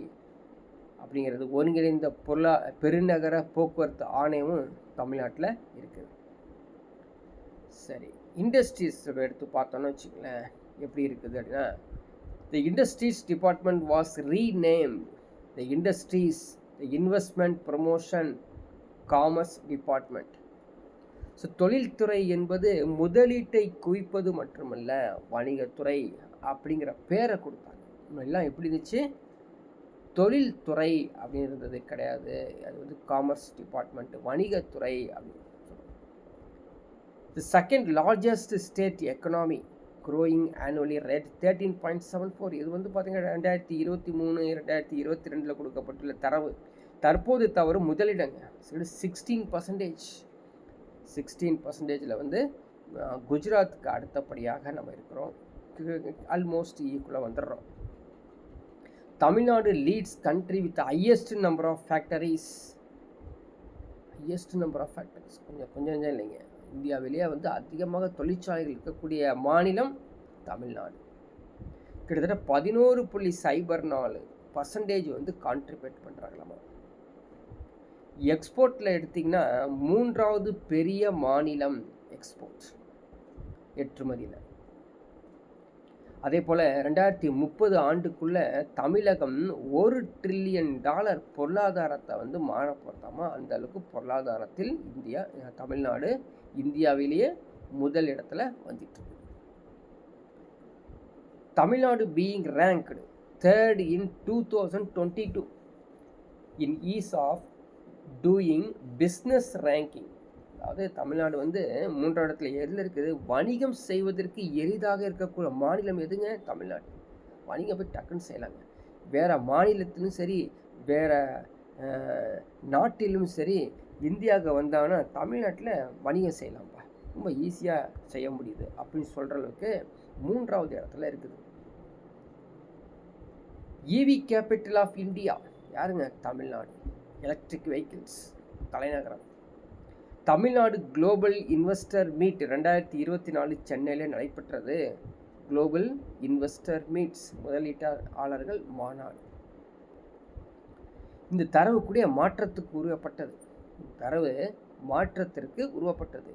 அப்படிங்கிறது ஒருங்கிணைந்த பெருநகர போக்குவரத்து ஆணையமும் தமிழ்நாட்டில் இருக்குது. சரி, இண்டஸ்ட்ரீஸ் எடுத்து பார்த்தோன்னு வச்சுக்கங்களேன் எப்படி இருக்குது அப்படின்னா, the industries department was renamed the industries the investment promotion commerce department. So தொழில்துறை என்பது முதலீட்டை குவிப்பது மட்டுமல்ல வணிகத்துறை அப்படிங்கிற பேரை கொடுத்தாங்க. எல்லாம் எப்படி இருந்துச்சு, தொழில்துறை அப்படின்னு இருந்தது கிடையாது, அது வந்து காமர்ஸ் டிபார்ட்மெண்ட், வணிகத்துறை அப்படின்னு. The second largest state economy growing annually rate 13.74. இது வந்து பார்த்தீங்கன்னா 2023-2022 கொடுக்கப்பட்டுள்ள தரவு. தற்போது தவறு முதலிடங்க 16%. 16% வந்து குஜராத்துக்கு அடுத்தபடியாக நம்ம இருக்கிறோம், ஆல்மோஸ்ட் ஈக்குவலாக வந்துடுறோம். Tamil Nadu leads country with highest number of factories. கொஞ்சம் இல்லைங்க, இந்தியாவிலேயே வந்து அதிகமாக தொழிற்சாலைகள் இருக்கக்கூடிய மாநிலம் தமிழ்நாடு. கிட்டத்தட்ட 11.04% வந்து கான்ட்ரிபியூட் பண்ணுறாங்களாமா. எக்ஸ்போர்ட்டில் எடுத்திங்கன்னா 3வது பெரிய மாநிலம் எக்ஸ்போர்ட் ஏற்றுமதியில். அதே போல் 2030 ஆண்டுக்குள்ளே தமிழகம் $1 trillion பொருளாதாரத்தை வந்து மாறப்போகிறதாமா. அந்த அளவுக்கு பொருளாதாரத்தில் தமிழ்நாடு இந்தியாவிலேயே முதல் இடத்துல வந்துட்டு. Tamil Nadu being ranked 3rd in 2022 in ease of doing business ranking. அதாவது தமிழ்நாடு வந்து 3வது இடத்துல எதில் இருக்குது, வணிகம் செய்வதற்கு எளிதாக இருக்கக்கூடிய மாநிலம் எதுங்க, தமிழ்நாடு. வணிகம் போய் டக்குன்னு செய்யலாங்க. வேறு மாநிலத்திலும் சரி வேறு நாட்டிலும் சரி இந்தியாவுக்கு வந்தாங்கன்னா தமிழ்நாட்டில் வணிகம் செய்யலாம்ப்பா, ரொம்ப ஈஸியாக செய்ய முடியுது அப்படின்னு சொல்கிற அளவுக்கு 3வது இடத்துல இருக்குது. EV கேபிட்டல் ஆஃப் இந்தியா யாருங்க, தமிழ்நாடு. எலக்ட்ரிக் வெஹிக்கிள்ஸ் தலைநகரம். தமிழ்நாடு குளோபல் இன்வெஸ்டர் மீட் 2024 சென்னையில் நடைபெற்றது. குளோபல் இன்வெஸ்டர் மீட்ஸ், முதலீட்டாளர்கள் மாநாடு. இந்த தரவு கூட மாற்றத்துக்கு உருவப்பட்டது. தரவு மாற்றத்திற்கு உருவப்பட்டது.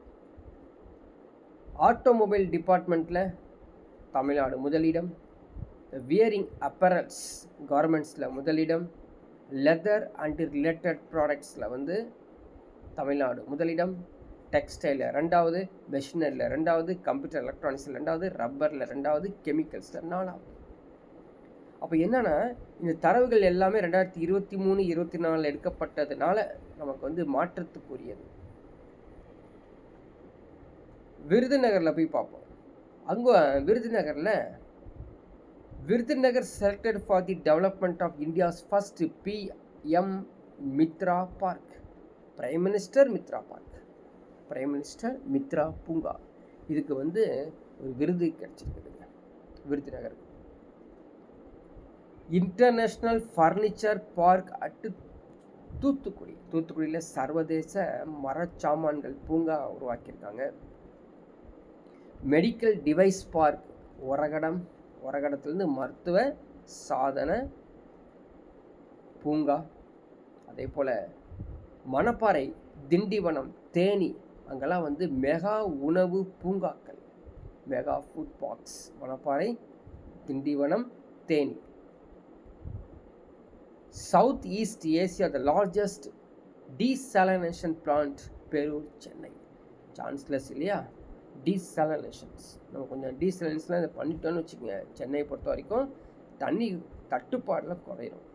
ஆட்டோமொபைல் டிபார்ட்மெண்ட்டில் தமிழ்நாடு முதலிடம். வியரிங் அப்பரல்ஸ் கார்மெண்ட்ஸில் முதலிடம். லெதர் அண்ட் ரிலேட்டட் ப்ராடக்ட்ஸில் வந்து தமிழ்நாடு முதலிடம். டெக்ஸ்டைலில் 2வது, மெஷினரியில் 2வது, கம்ப்யூட்டர் எலக்ட்ரானிக்ஸில் 2வது, ரப்பரில் 2வது, கெமிக்கல்ஸில் 4வது. அப்போ என்னென்னா இந்த தரவுகள் எல்லாமே 2023, 24 எடுக்கப்பட்டதுனால நமக்கு வந்து மாற்றத்துக்குரியது. விருதுநகரில் போய் பார்ப்போம். அங்கே Virudhunagar selected for the development of India's first PM Mitra park, prime minister Mitra பூங்கா. இதுக்கு வந்து ஒரு விருது கிடைச்சிருக்குதுங்க Virudhunagar. International furniture park at தூத்துக்குடியில் சர்வதேச மரச்சாமான்கள் பூங்கா உருவாக்கியிருக்காங்க. மெடிக்கல் டிவைஸ் பார்க் ஒரகடத்துலேருந்து மருத்துவ சாதன பூங்கா. அதே போல் மணப்பாறை, திண்டிவனம், தேனி அங்கெல்லாம் வந்து மெகா உணவு பூங்காக்கள், mega food parks. Manapparai, Tindivanam, Theni. South east Asia the largest desalination plant Perur, Chennai. Chanceless இல்லையா, டீசாலினேஷன்ஸ். நம்ம கொஞ்சம் டீசாலினேஷன்லாம் இதை பண்ணிட்டோன்னு வச்சுக்கோங்க, சென்னையை பொறுத்த வரைக்கும் தண்ணி தட்டுப்பாடில் குறையிடும்.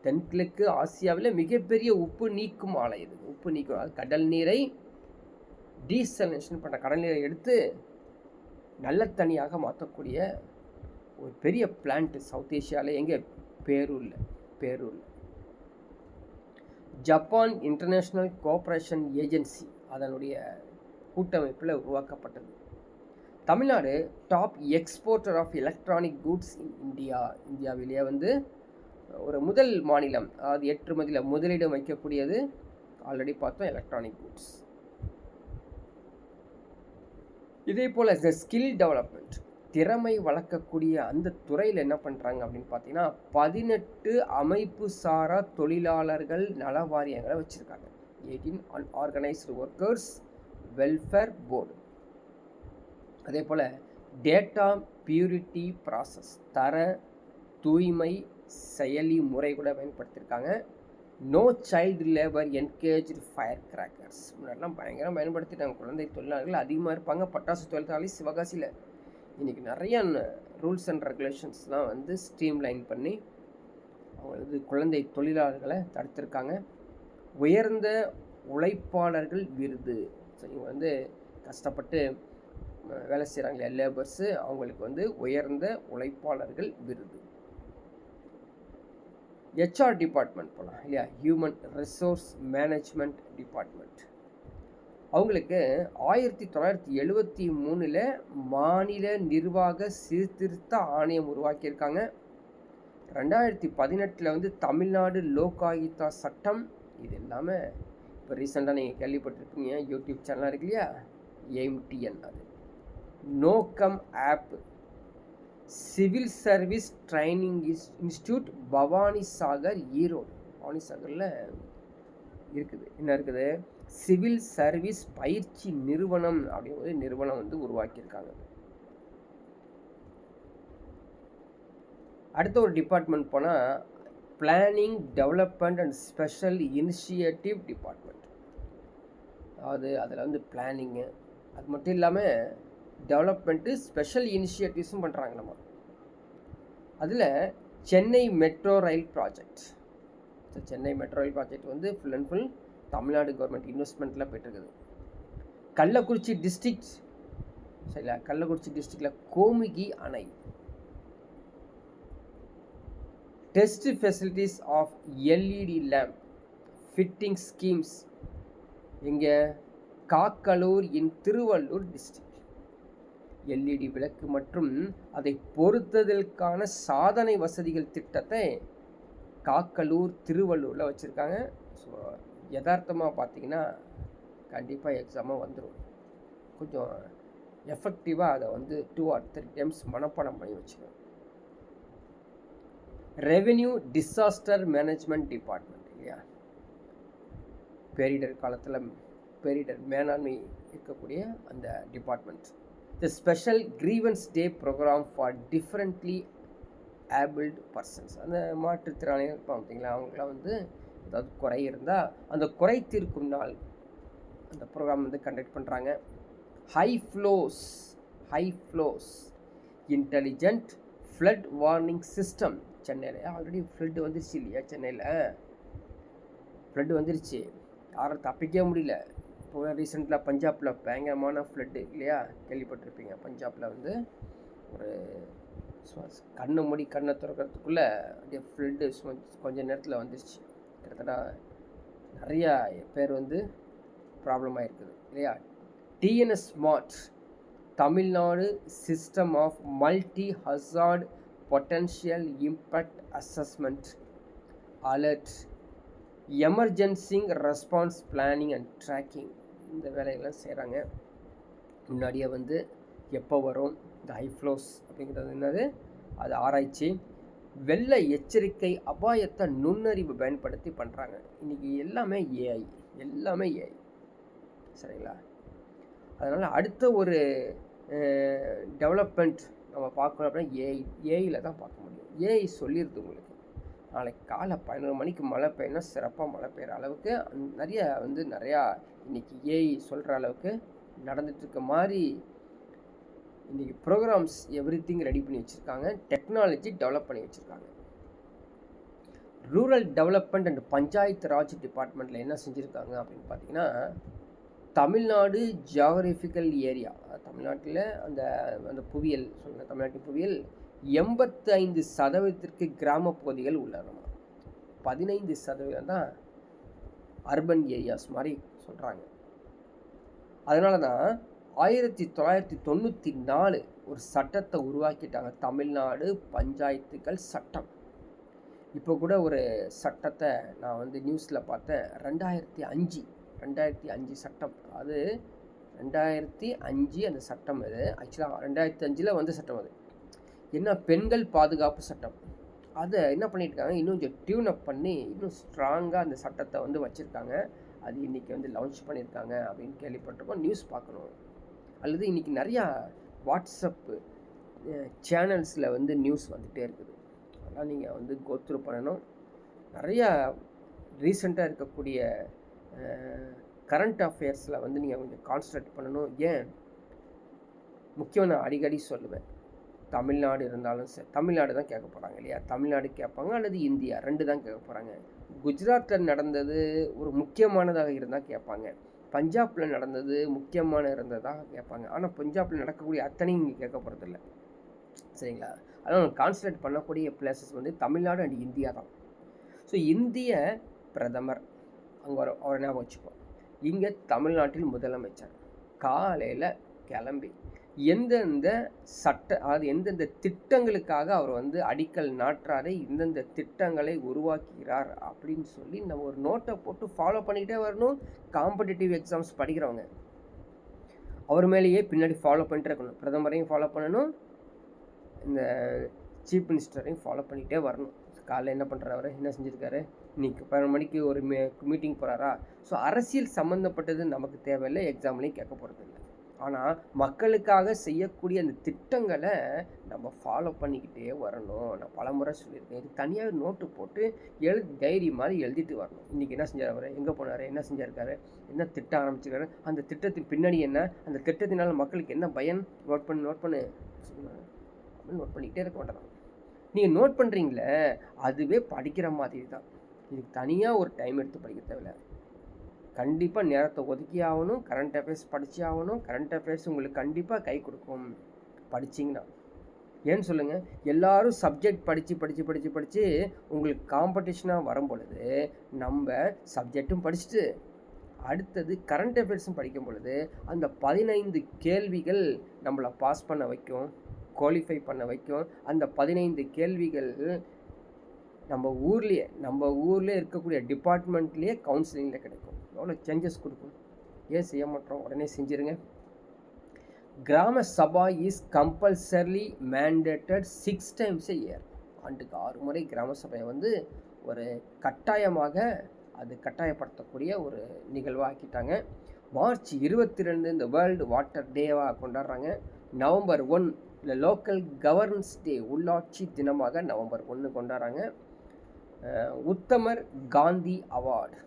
தென்கிழக்கு ஆசியாவில் மிகப்பெரிய உப்பு நீக்கும் ஆலை இது. உப்பு நீக்கும், அது கடல் நீரை டீசாலினேஷன் பண்ண, கடல் நீரை எடுத்து நல்ல தண்ணியாக மாற்றக்கூடிய ஒரு பெரிய பிளான்ட் சவுத் ஏஷியாவில். எங்கே? பேரூரில். ஜப்பான் இன்டர்நேஷ்னல் கோஆப்ரேஷன் ஏஜென்சி அதனுடைய கூட்டமைப்பில் உருவாக்கப்பட்டது. Tamil Nadu top exporter of electronic goods in India. இந்தியாவிலேயே வந்து ஒரு முதல் மாநிலம், அதாவது ஏற்றுமதியில் முதலிடம் வைக்கக்கூடியது. ஆல்ரெடி பார்த்தோம் எலக்ட்ரானிக் கூட்ஸ். இதே போல் இந்த ஸ்கில் டெவலப்மெண்ட், திறமை வளர்க்கக்கூடிய அந்த துறையில் என்ன பண்ணுறாங்க அப்படின்னு பார்த்தீங்கன்னா 18 அமைப்பு சாரா தொழிலாளர்கள் நல வாரியங்களை வச்சுருக்காங்க. 18 அன்ஆர்கனைஸ்டு ஒர்க்கர்ஸ் வெல்ஃபேர் போர்டு. அதே போல் டேட்டா பியூரிட்டி ப்ராசஸ், தர தூய்மை செயலி முறை கூட பயன்படுத்தியிருக்காங்க. No child labour engaged fire crackers. முன்னாடிலாம் பயங்கரம் பயன்படுத்திட்டாங்க. குழந்தை தொழிலாளர்கள் அதிகமாக இருப்பாங்க பட்டாசு தொழிற்சாலை சிவகாசியில். இன்றைக்கி நிறைய ரூல்ஸ் அண்ட் ரெகுலேஷன்ஸ்லாம் வந்து ஸ்ட்ரீம்லைன் பண்ணி அவங்க வந்து குழந்தை தொழிலாளர்களை தடுத்திருக்காங்க. உயர்ந்த உழைப்பாளர்கள் விருது. ஸோ இவங்க வந்து கஷ்டப்பட்டு வேலை செய்கிறாங்களே லேபர்ஸு, அவங்களுக்கு வந்து உயர்ந்த உழைப்பாளர்கள் விருது. HR டிபார்ட்மெண்ட் போகலாம் இல்லையா, ஹியூமன் ரிசோர்ஸ் மேனேஜ்மெண்ட் டிபார்ட்மெண்ட். அவங்களுக்கு 1973 மாநில நிர்வாக சீர்திருத்த ஆணையம் உருவாக்கியிருக்காங்க. 2018 வந்து தமிழ்நாடு லோக் ஆயுக்தா சட்டம். இது இல்லாமல் இப்போ ரீசெண்டாக நீங்கள் கேள்விப்பட்டிருப்பீங்க, யூடியூப் சேனலாக இருக்கு இல்லையா, AMTN. அது நோக்கம் ஆப், civil service training institute Bhavani Sagar, Erode. Bhavani சாகரில் இருக்குது. என்ன இருக்குது? சிவில் சர்வீஸ் பயிற்சி நிறுவனம் அப்படிங்கிற ஒரு நிறுவனம் வந்து உருவாக்கியிருக்காங்க. அடுத்த ஒரு டிபார்ட்மெண்ட் போனால் planning development and special initiative department. அதாவது அதில் வந்து பிளானிங்கு, அது மட்டும் இல்லாமல் டெவலப்மெண்ட்டு, ஸ்பெஷல் இனிஷியேட்டிவ்ஸும் பண்ணுறாங்க நம்ம. அதில் Chennai metro rail project. Chennai metro rail project வந்து full and full Tamil Nadu government இன்வெஸ்ட்மெண்ட்டில் போய்ட்டுருக்குது. கள்ளக்குறிச்சி டிஸ்ட்ரிக்ட், சரிங்களா, கள்ளக்குறிச்சி டிஸ்ட்ரிக்டில் கோமுகி அணை. Test facilities of LED lamp fitting schemes. இங்கே Kakkalur in Tiruvallur district. LED விளக்கு மற்றும் அதை பொருத்துதலுக்கான சாதனை வசதிகள் திட்டத்தை காக்கலூர் திருவள்ளூரில் வச்சுருக்காங்க. ஸோ யதார்த்தமாக பார்த்தீங்கன்னா கண்டிப்பாக எக்ஸாமாக வந்துடும். கொஞ்சம் எஃபெக்டிவாக அதை வந்து 2 or 3 டைம்ஸ் மனப்பாடம் பண்ணி வச்சுக்கணும். ரெவென்யூ டிசாஸ்டர் மேனேஜ்மெண்ட் டிபார்ட்மெண்ட் இல்லையா, பேரிடர் காலத்தில் பேரிடர் மேலாண்மை இருக்கக்கூடிய அந்த department. The special grievance day programme for differently abled persons. அந்த மாற்றுத்திறனாளிகள் பார்த்தீங்களா, அவங்களாம் வந்து ஏதாவது குறை இருந்தால் அந்த குறை தீர்க்கும் நாள் அந்த ப்ரோக்ராம் வந்து கண்டக்ட் பண்ணுறாங்க. High flows intelligent flood warning system. சென்னையில் ஆல்ரெடி ஃப்ளட் வந்துருச்சு இல்லையா, சென்னையில் ஃப்ளட் வந்துருச்சு, யாரும் தப்பிக்க முடியல. இப்போ ரீசெண்டில் பஞ்சாபில் பயங்கரமான ஃப்ளட்டு இல்லையா, கேள்விப்பட்டிருப்பீங்க. பஞ்சாபில் வந்து ஒரு கண்ணை மூடி கண்ணை திறக்கிறதுக்குள்ளே அப்படியே ஃப்ளட்டு கொஞ்சம் நேரத்தில் வந்துருச்சு. கிட்டத்தட்ட நிறையா பேர் வந்து ப்ராப்ளம் ஆகிருக்குது இல்லையா. TNS smart Tamil Nadu system of multi hazard potential impact assessment alert emergency response planning and tracking, இந்த வேலைகள்லாம் செய்கிறாங்க. முன்னாடியே வந்து எப்போ வரும் இந்த ஹை ஃப்ளோஸ் அப்படிங்கிறது என்னது, அது ஆராய்ச்சி. வெள்ள எச்சரிக்கை அபாயத்தை நுண்ணறிவு பயன்படுத்தி பண்ணுறாங்க. இன்றைக்கி எல்லாமே ஏஐ சரிங்களா. அதனால் அடுத்த ஒரு டெவலப்மெண்ட் நம்ம பார்க்கணும் அப்படின்னா ஏஐயில் தான் பார்க்க முடியும். ஏஐ சொல்லிடுது உங்களுக்கு நாளைக்கு காலை 11 மணிக்கு மழை பெய்யணும்னா சிறப்பாக மழை பெய்கிற அளவுக்கு நிறையா இன்றைக்கி ஏஐ சொல்கிற அளவுக்கு நடந்துகிட்ருக்க மாதிரி இன்றைக்கி ப்ரோக்ராம்ஸ் எவ்ரிதிங் ரெடி பண்ணி வச்சுருக்காங்க. டெக்னாலஜி டெவலப் பண்ணி வச்சுருக்காங்க. Rural development and panchayat Raj டிபார்ட்மெண்ட்டில் என்ன செஞ்சுருக்காங்க அப்படின்னு பார்த்தீங்கன்னா, தமிழ்நாடு ஜியாகிரபிக்கல் ஏரியா, தமிழ்நாட்டில் அந்த அந்த புவியியல் சொல்லுங்கள், தமிழ்நாட்டின் புவியியல் 85% கிராம பகுதிகள் உள்ளன. 15% தான் அர்பன் ஏரியாஸ் மாதிரி சொல்கிறாங்க. அதனால தான் 1994 ஒரு சட்டத்தை உருவாக்கிட்டாங்க, தமிழ்நாடு பஞ்சாயத்துகள் சட்டம். இப்போ கூட ஒரு சட்டத்தை நான் வந்து நியூஸில் பார்த்தேன், 2005 சட்டம். அது 2005 அந்த சட்டம். அது ஆக்சுவலாக 2005 வந்த சட்டம். அது என்ன, பெண்கள் பாதுகாப்பு சட்டம். அதை என்ன பண்ணியிருக்காங்க, இன்னும் கொஞ்சம் டியூன் அப் பண்ணி இன்னும் ஸ்ட்ராங்காக அந்த சட்டத்தை வந்து வச்சுருக்காங்க. அது இன்றைக்கி வந்து லான்ச் பண்ணியிருக்காங்க அப்படின்னு கேள்விப்பட்டிருக்கோம். நியூஸ் பார்க்கணும். அல்லது இன்றைக்கி நிறையா வாட்ஸ்அப்பு சேனல்ஸில் வந்து நியூஸ் வந்துகிட்டே இருக்குது. அதெல்லாம் நீங்கள் வந்து கோத்ரூ பண்ணணும். நிறையா ரீசெண்டாக இருக்கக்கூடிய கரண்ட் அஃபேர்ஸில் வந்து நீங்கள் கொஞ்சம் கான்சன்ட்ரேட் பண்ணணும். ஏன் முக்கியம், நான் அடிக்கடி சொல்லுவேன், தமிழ்நாடு இருந்தாலும் சரி, தமிழ்நாடு தான் கேட்க போகிறாங்க இல்லையா, தமிழ்நாடு கேட்பாங்க அல்லது இந்தியா 2 தான் கேட்க போகிறாங்க. குஜராத்தில் நடந்தது ஒரு முக்கியமானதாக இருந்தால் கேட்பாங்க, பஞ்சாபில் நடந்தது முக்கியமான இருந்ததாக கேட்பாங்க. ஆனால் பஞ்சாபில் நடக்கக்கூடிய அத்தனையும் இங்கே கேட்க போகிறதில்ல சரிங்களா. அதனால் கான்சன்ட்ரேட் பண்ணக்கூடிய பிளேசஸ் வந்து தமிழ்நாடு அண்ட் இந்தியா தான். ஸோ இந்திய பிரதமர் அங்கே அவரை ஞாபகம் வச்சுப்போம். இங்கே தமிழ்நாட்டில் முதலமைச்சர் காலையில் கிளம்பி எந்தெந்த எந்தெந்த திட்டங்களுக்காக அவர் வந்து அடிக்கல் நாட்டுறாரு, எந்தெந்த திட்டங்களை உருவாக்குகிறார் அப்படின்னு சொல்லி நம்ம ஒரு நோட்டை போட்டு ஃபாலோ பண்ணிக்கிட்டே வரணும். காம்படிட்டிவ் எக்ஸாம்ஸ் படிக்கிறவங்க அவர் மேலேயே பின்னாடி ஃபாலோ பண்ணிட்டு இருக்கணும். பிரதமரையும் ஃபாலோ பண்ணணும், இந்த சீஃப் மினிஸ்டரையும் ஃபாலோ பண்ணிக்கிட்டே வரணும். காலையில் என்ன பண்ணுறாரு, என்ன செஞ்சுருக்காரு, இன்றைக்கி 12 மணிக்கு ஒரு மீட்டிங் போகிறாரா. ஸோ அரசியல் சம்மந்தப்பட்டது நமக்கு தேவையில்லை, எக்ஸாம்லேயும் கேட்க போகிறது இல்லை. ஆனால் மக்களுக்காக செய்யக்கூடிய அந்த திட்டங்களை நம்ம ஃபாலோ பண்ணிக்கிட்டே வரணும். நான் பல முறை சொல்லியிருக்கேன், இது தனியாக நோட்டு போட்டு டைரி மாதிரி எழுதிட்டு வரணும். இன்றைக்கி என்ன செஞ்சார் அவர், எங்கே போனார், என்ன செஞ்சாருக்காரு, என்ன திட்டம் ஆரம்பிச்சிருக்காரு, அந்த திட்டத்தின் பின்னாடி என்ன, அந்த திட்டத்தினால் மக்களுக்கு என்ன பயன், நோட் பண்ணு நோட் பண்ணிக்கிட்டே இருக்க வேண்டாம். நீங்கள் நோட் பண்ணுறீங்களே அதுவே படிக்கிற மாதிரி தான். இதுக்கு தனியாக ஒரு டைம் எடுத்து படிக்க தேவையில்ல. கண்டிப்பாக நேரத்தை ஒதுக்கி ஆகணும். கரண்ட் அஃபேர்ஸ் படித்து ஆகணும். கரண்ட் அஃபேர்ஸ் உங்களுக்கு கண்டிப்பாக கை கொடுக்கும் படிச்சிங்கன்னா. ஏன்னு சொல்லுங்கள், எல்லோரும் சப்ஜெக்ட் படித்து உங்களுக்கு காம்படிஷனாக வரும் பொழுது நம்ம சப்ஜெக்டும் படிச்சுட்டு அடுத்தது கரண்ட் அஃபேர்ஸும் படிக்கும் பொழுது அந்த 15 கேள்விகள் நம்மளை பாஸ் பண்ண வைக்கும், குவாலிஃபை பண்ண வைக்கும். அந்த 15 கேள்விகள் நம்ம ஊர்லேயே இருக்கக்கூடிய டிபார்ட்மெண்ட்லேயே கவுன்சிலிங்கில் கிடைக்கும். எவ்வளோ சேஞ்சஸ் கொடுக்கும். ஏன் செய்ய மாட்டோம், உடனே செஞ்சுருங்க. Grama Sabha is compulsorily mandated 6 times a year. ஆண்டுக்கு 6 முறை கிராம சபையை வந்து ஒரு கட்டாயமாக கட்டாயப்படுத்தக்கூடிய ஒரு நிகழ்வாக ஆக்கிட்டாங்க. மார்ச் 22 இந்த வேர்ல்டு வாட்டர் டேவாக கொண்டாடுறாங்க. நவம்பர் 1 இல்லை லோக்கல் கவர்னன்ஸ் டே, உள்ளாட்சி தினமாக நவம்பர் 1 கொண்டாடுறாங்க. உத்தமர் Gandhi award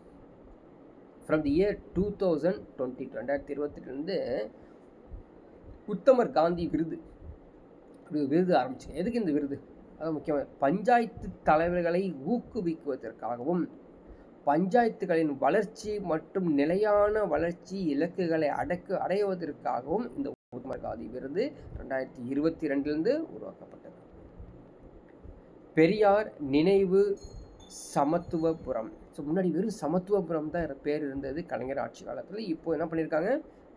from the year 2020, 2022 உத்தமர் காந்தி விருது ஆரம்பிச்சு. எதுக்கு இந்த விருது? அது முக்கியமாக பஞ்சாயத்து தலைவர்களை ஊக்குவிக்குவதற்காகவும் பஞ்சாயத்துகளின் வளர்ச்சி மற்றும் நிலையான வளர்ச்சி இலக்குகளை அடைவதற்காகவும் இந்த உத்தமர் காந்தி விருது 2022 உருவாக்கப்பட்டது. பெரியார் நினைவு சமத்துவபுரம். ஸோ முன்னாடி வெறும் சமத்துவபுரம் தான் பேர் இருந்தது கலைஞர் ஆட்சி காலத்தில். இப்போ என்ன பண்ணியிருக்காங்க,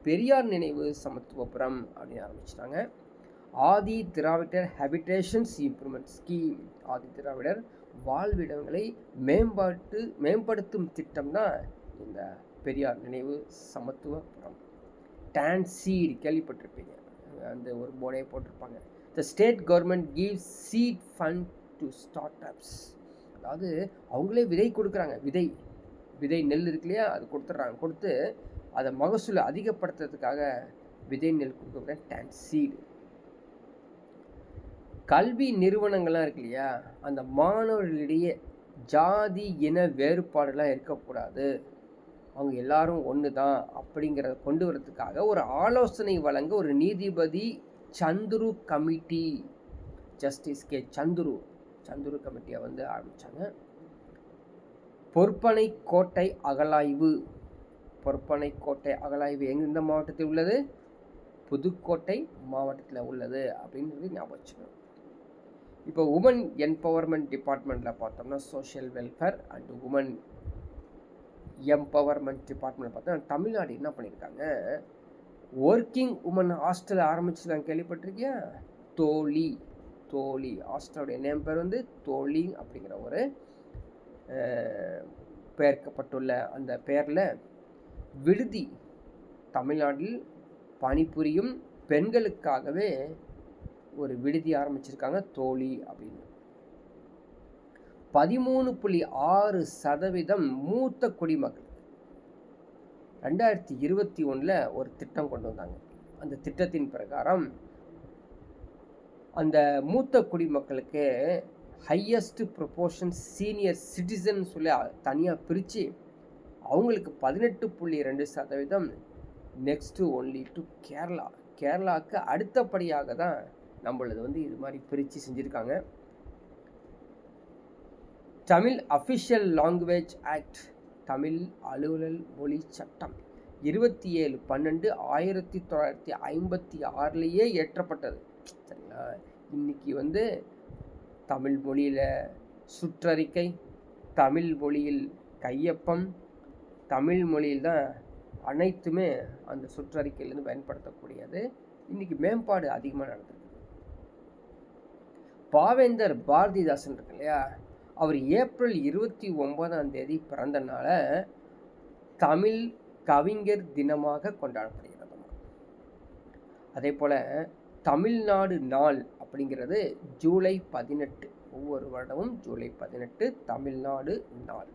பெரியார் நினைவு சமத்துவபுரம் அப்படின்னு ஆரம்பிச்சிட்டாங்க. Adi Dravidar habitations improvement scheme. Adi Dravidar வாழ்விடங்களை மேம்படுத்தும் திட்டம் தான் இந்த பெரியார் நினைவு சமத்துவபுரம். டான்சீட் கேள்விப்பட்டிருப்பீங்க, அந்த ஒரு போர்டே போட்டிருப்பாங்க. The state government gives seat fund to start ups. அதாவது அவங்களே விதை கொடுக்குறாங்க. விதை நெல் இருக்கு இல்லையா, அது கொடுத்துட்றாங்க. கொடுத்து அதை மகசூலை அதிகப்படுத்துறதுக்காக விதை நெல் கொடுக்குற டான்சீட். கல்வி நிறுவனங்கள்லாம் இருக்கு இல்லையா, அந்த மாணவர்களிடையே ஜாதி இன வேறுபாடுலாம் இருக்கக்கூடாது, அவங்க எல்லாரும் ஒன்று தான் அப்படிங்கிறத கொண்டு வரதுக்காக ஒரு ஆலோசனை வழங்க ஒரு நீதிபதி Chandru committee, justice K Chandru கமிட்டியை ஆரம்பித்தாங்க. பொற்பனை கோட்டை அகழாய்வு எந்த மாவட்டத்தில் உள்ளது? புதுக்கோட்டை மாவட்டத்தில் உள்ளது அப்படின்றது ஞாபகம் வச்சுக்கணும். இப்போ உமன் என்பவர்மெண்ட் டிபார்ட்மெண்ட்டில் பார்த்தோம்னா social welfare and woman empowerment department பார்த்தோம்னா தமிழ்நாடு என்ன பண்ணியிருக்காங்க, ஒர்க்கிங் உமன் ஹாஸ்டல் ஆரம்பிச்சுலாம் கேள்விப்பட்டிருக்கியா? தோழி ஹாஸ்டலுடைய நேம் பேர் தோழி அப்படிங்கிற ஒரு பெயர்க்கப்பட்டுள்ள அந்த பெயரில் விடுதி தமிழ்நாட்டில் பணிபுரியும் பெண்களுக்காகவே ஒரு விடுதி ஆரம்பிச்சிருக்காங்க, தோழி அப்படின்னு. 13.6% மூத்த குடிமக்கள் 2021 ஒரு திட்டம் கொண்டு வந்தாங்க. அந்த திட்டத்தின் பிரகாரம் அந்த மூத்த குடிமக்களுக்கு ஹையஸ்ட் ப்ரொபோர்ஷன் சீனியர் சிட்டிசன் சொல்லி தனியாக பிரித்து அவங்களுக்கு 18.2%. நெக்ஸ்ட்டு ஒன்லி டு கேரளாவுக்கு அடுத்தபடியாக தான் நம்மளது இது மாதிரி பிரித்து செஞ்சுருக்காங்க. Tamil official language act, Tamil அலுவல் மொழி சட்டம் 27/12/1956 ஏற்றப்பட்டது. சரிங்களா? இன்னைக்கு தமிழ் மொழியில் சுற்றறிக்கை, தமிழ் மொழியில் கையொப்பம், தமிழ் மொழியில் தான் அனைத்துமே அந்த சுற்றறிக்கையிலேருந்து பயன்படுத்தக்கூடியது. இன்னைக்கு மேம்பாடு அதிகமாக நடந்திருக்கு. பாவேந்தர் பாரதிதாசன் இருக்கு இல்லையா, அவர் ஏப்ரல் 29 பிறந்தனால தமிழ் கவிஞர் தினமாக கொண்டாடப்படுகிறது. அதே போல் தமிழ்நாடு நாள் அப்படிங்கிறது ஜூலை 18, ஒவ்வொரு வருடமும் ஜூலை 18 தமிழ்நாடு நாள்.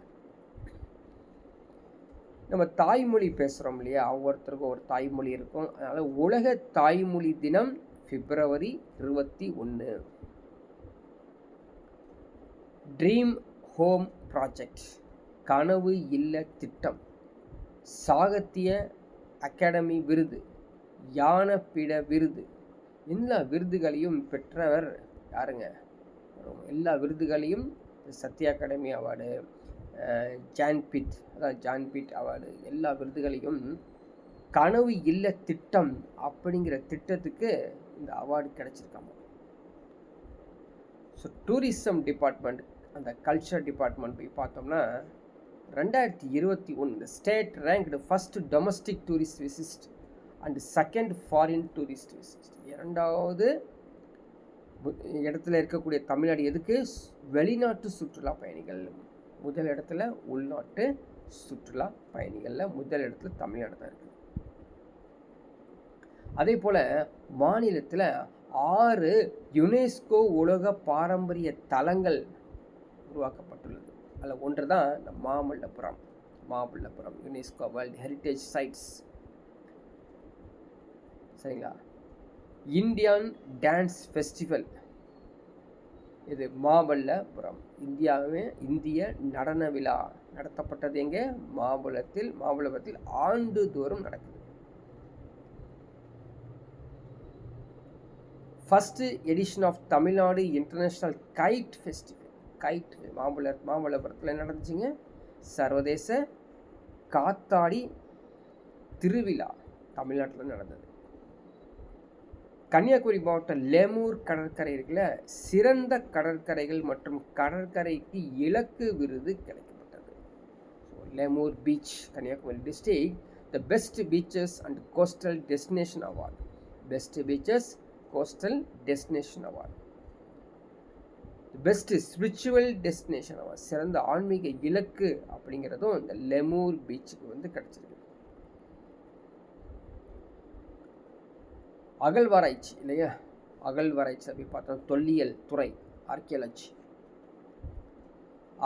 நம்ம தாய்மொழி பேசுகிறோம் இல்லையா, ஒவ்வொருத்தருக்கும் ஒரு தாய்மொழி இருக்கும். அதனால் உலக தாய்மொழி தினம் பிப்ரவரி 21. ட்ரீம் ஹோம் ப்ராஜெக்ட், கனவு இல்ல திட்டம், சாகித்ய அகாடமி விருது, ஞானபீட விருது, எல்லா விருதுகளையும் பெற்றவர் யாருங்க? எல்லா விருதுகளையும் சத்யா அகாடமி அவார்டு, ஜான்பீட் அவார்டு, எல்லா விருதுகளையும் கனவு இல்ல திட்டம் அப்படிங்கிற திட்டத்துக்கு இந்த அவார்டு கிடைச்சிருக்காங்க. ஸோ டூரிசம் டிபார்ட்மெண்ட், அந்த கல்ச்சர் டிபார்ட்மெண்ட் போய் பார்த்தோம்னா 2021 இந்த state ranked first domestic tourist visit and second foreign tourist visit. 2வது இடத்துல இருக்கக்கூடிய தமிழ்நாடு எதுக்கு? வெளிநாட்டு சுற்றுலா பயணிகள். முதல் இடத்துல உள்நாட்டு சுற்றுலா பயணிகளில் முதல் இடத்துல தமிழ்நாடு தான் இருக்குது. அதே போல் மாநிலத்தில் 6 யுனெஸ்கோ உலக பாரம்பரிய தலங்கள் உருவாக்கப்பட்டுள்ளது. அதில் ஒன்று தான் இந்த Mamallapuram UNESCO world heritage sides. சரிங்களா? இந்தியன் டான்ஸ் ஃபெஸ்டிவல், இது மாமல்லபுரம். இந்திய நடன விழா நடத்தப்பட்டது எங்கே? மாமல்லபுரத்தில் ஆண்டுதோறும் நடக்குது. First edition of Tamil Nadu international kite festival. Kite மாமல்லபுரத்தில் நடந்துச்சுங்க. சர்வதேச காத்தாடி திருவிழா தமிழ்நாட்டில் நடந்தது. கன்னியாகுமரி மாவட்டம் லெமூர் கடற்கரை இருக்குல்ல, சிறந்த கடற்கரைகள் மற்றும் கடற்கரைக்கு இலக்கு விருது கிடைக்கப்பட்டது. Lemur beach, Kanyakumari district, the best beaches and coastal destination award. Best beaches coastal destination award. Best spiritual destination award, சிறந்த ஆன்மீக இலக்கு அப்படிங்கிறதும் இந்த லெமூர் பீச்சுக்கு வந்து கிடைச்சிருக்கு. அகழ்வாராய்ச்சி இல்லையா, அகழ்வாராய்ச்சி அப்படி பார்த்தோம். தொல்லியல் துறை, ஆர்கியாலஜி.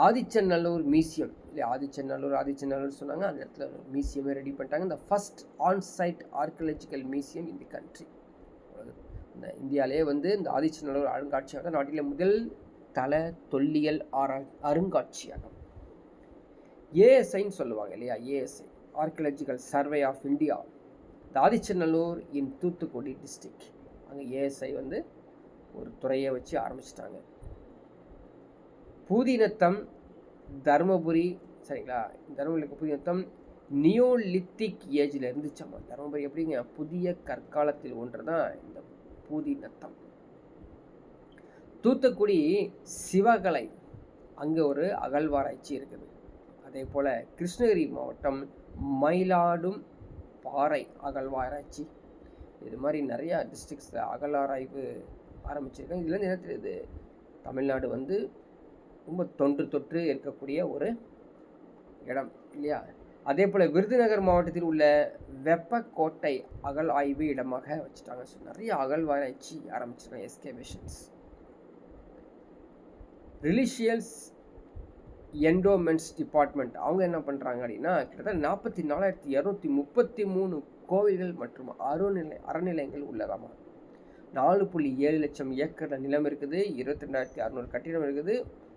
ஆதிச்சநல்லூர் மியூசியம் இல்லையா, ஆதிச்சநல்லூர் சொன்னாங்க, அந்த இடத்துல மியூசியமே ரெடி பண்ணிட்டாங்க. இந்த first onsite archaeological museum in the country. இந்த இந்தியாவிலே வந்து இந்த ஆதிச்சநல்லூர் அருங்காட்சியகம் நாட்டிலே முதல் தல தொல்லியல் அருங்காட்சியகம். ஏஎஸ்ஐன்னு சொல்லுவாங்க இல்லையா, ASI archaeological survey of India. இந்த ஆதிச்சநல்லூர் இன் தூத்துக்குடி டிஸ்ட்ரிக்ட், அங்கே ஏஎஸ்ஐ வந்து ஒரு துறையை வச்சு ஆரம்பிச்சிட்டாங்க. பூதினத்தம் தருமபுரி, சரிங்களா, தருமபுரிக்கு பூதினத்தம் நியோலித்திக் ஏஜில் இருந்துச்சாமா. தருமபுரி எப்படிங்க, புதிய கற்காலத்தில் ஒன்று தான் இந்த பூதினத்தம். தூத்துக்குடி சிவகலை, அங்கே ஒரு அகழ்வாராய்ச்சி இருக்குது. அதே போல் கிருஷ்ணகிரி மாவட்டம் மயிலாடும் பாறை அகழ்வாராய்ச்சி. இது மாதிரி நிறையா டிஸ்ட்ரிக்ஸில் அகழாராய்வு ஆரம்பிச்சிருக்காங்க. இதுலேருந்து என்ன தெரியுது, தமிழ்நாடு வந்து ரொம்ப தொற்று இருக்கக்கூடிய ஒரு இடம் இல்லையா. அதே போல் விருதுநகர் மாவட்டத்தில் உள்ள வெப்பக்கோட்டை அகழ் ஆய்வு இடமாக வச்சுட்டாங்க. ஸோ நிறைய அகழ்வாராய்ச்சி ஆரம்பிச்சிருக்காங்க, எஸ்கேவேஷன்ஸ். ரிலிஷியஸ் என்டோமெண்ட்ஸ் டிபார்ட்மெண்ட் அவங்க என்ன பண்ணுறாங்க அப்படின்னா, கிட்டத்தட்ட 44,233 கோவில்கள் மற்றும் அறநிலையங்கள் உள்ளதாமா. 4.7 லட்சம் ஏக்கர் நிலம் இருக்குது, 22,600 கட்டிடம் இருக்குது,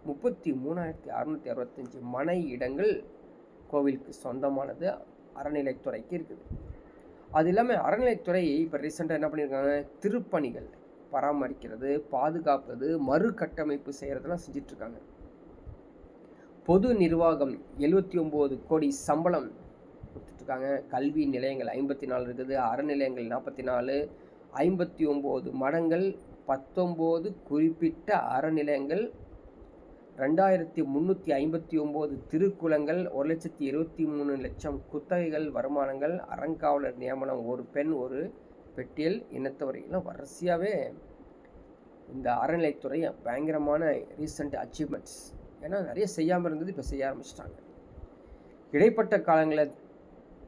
33,665 மனை இடங்கள் கோவிலுக்கு சொந்தமானது அறநிலைத்துறைக்கு இருக்குது. அது இல்லாமல் அறநிலைத்துறை இப்போ ரீசெண்டாக என்ன பண்ணியிருக்காங்க, திருப்பணிகள் பராமரிக்கிறது, பாதுகாப்பது, மறு கட்டமைப்பு செய்கிறதெல்லாம் செஞ்சிட்ருக்காங்க. பொது நிர்வாகம் 79 கோடி சம்பளம் கொடுத்துட்ருக்காங்க. கல்வி நிலையங்கள் 54 இருக்குது, அறநிலையங்கள் 44, 59 மடங்கள், 19 குறிப்பிட்ட அறநிலையங்கள், 2,359 திருக்குளங்கள், 1,23,00,000 குத்தகைகள் வருமானங்கள், அறங்காவலர் நியமனம், ஒரு பெண் ஒரு பெட்டியல் இனத்தவரையெல்லாம் வரிசையாகவே இந்த அறநிலைத்துறை பயங்கரமான ரீசன்ட் அச்சீவ்மெண்ட்ஸ். ஏன்னா நிறைய செய்யாமல் இருந்தது, இப்போ செய்ய ஆரம்பிச்சிட்டாங்க. இடைப்பட்ட காலங்களில்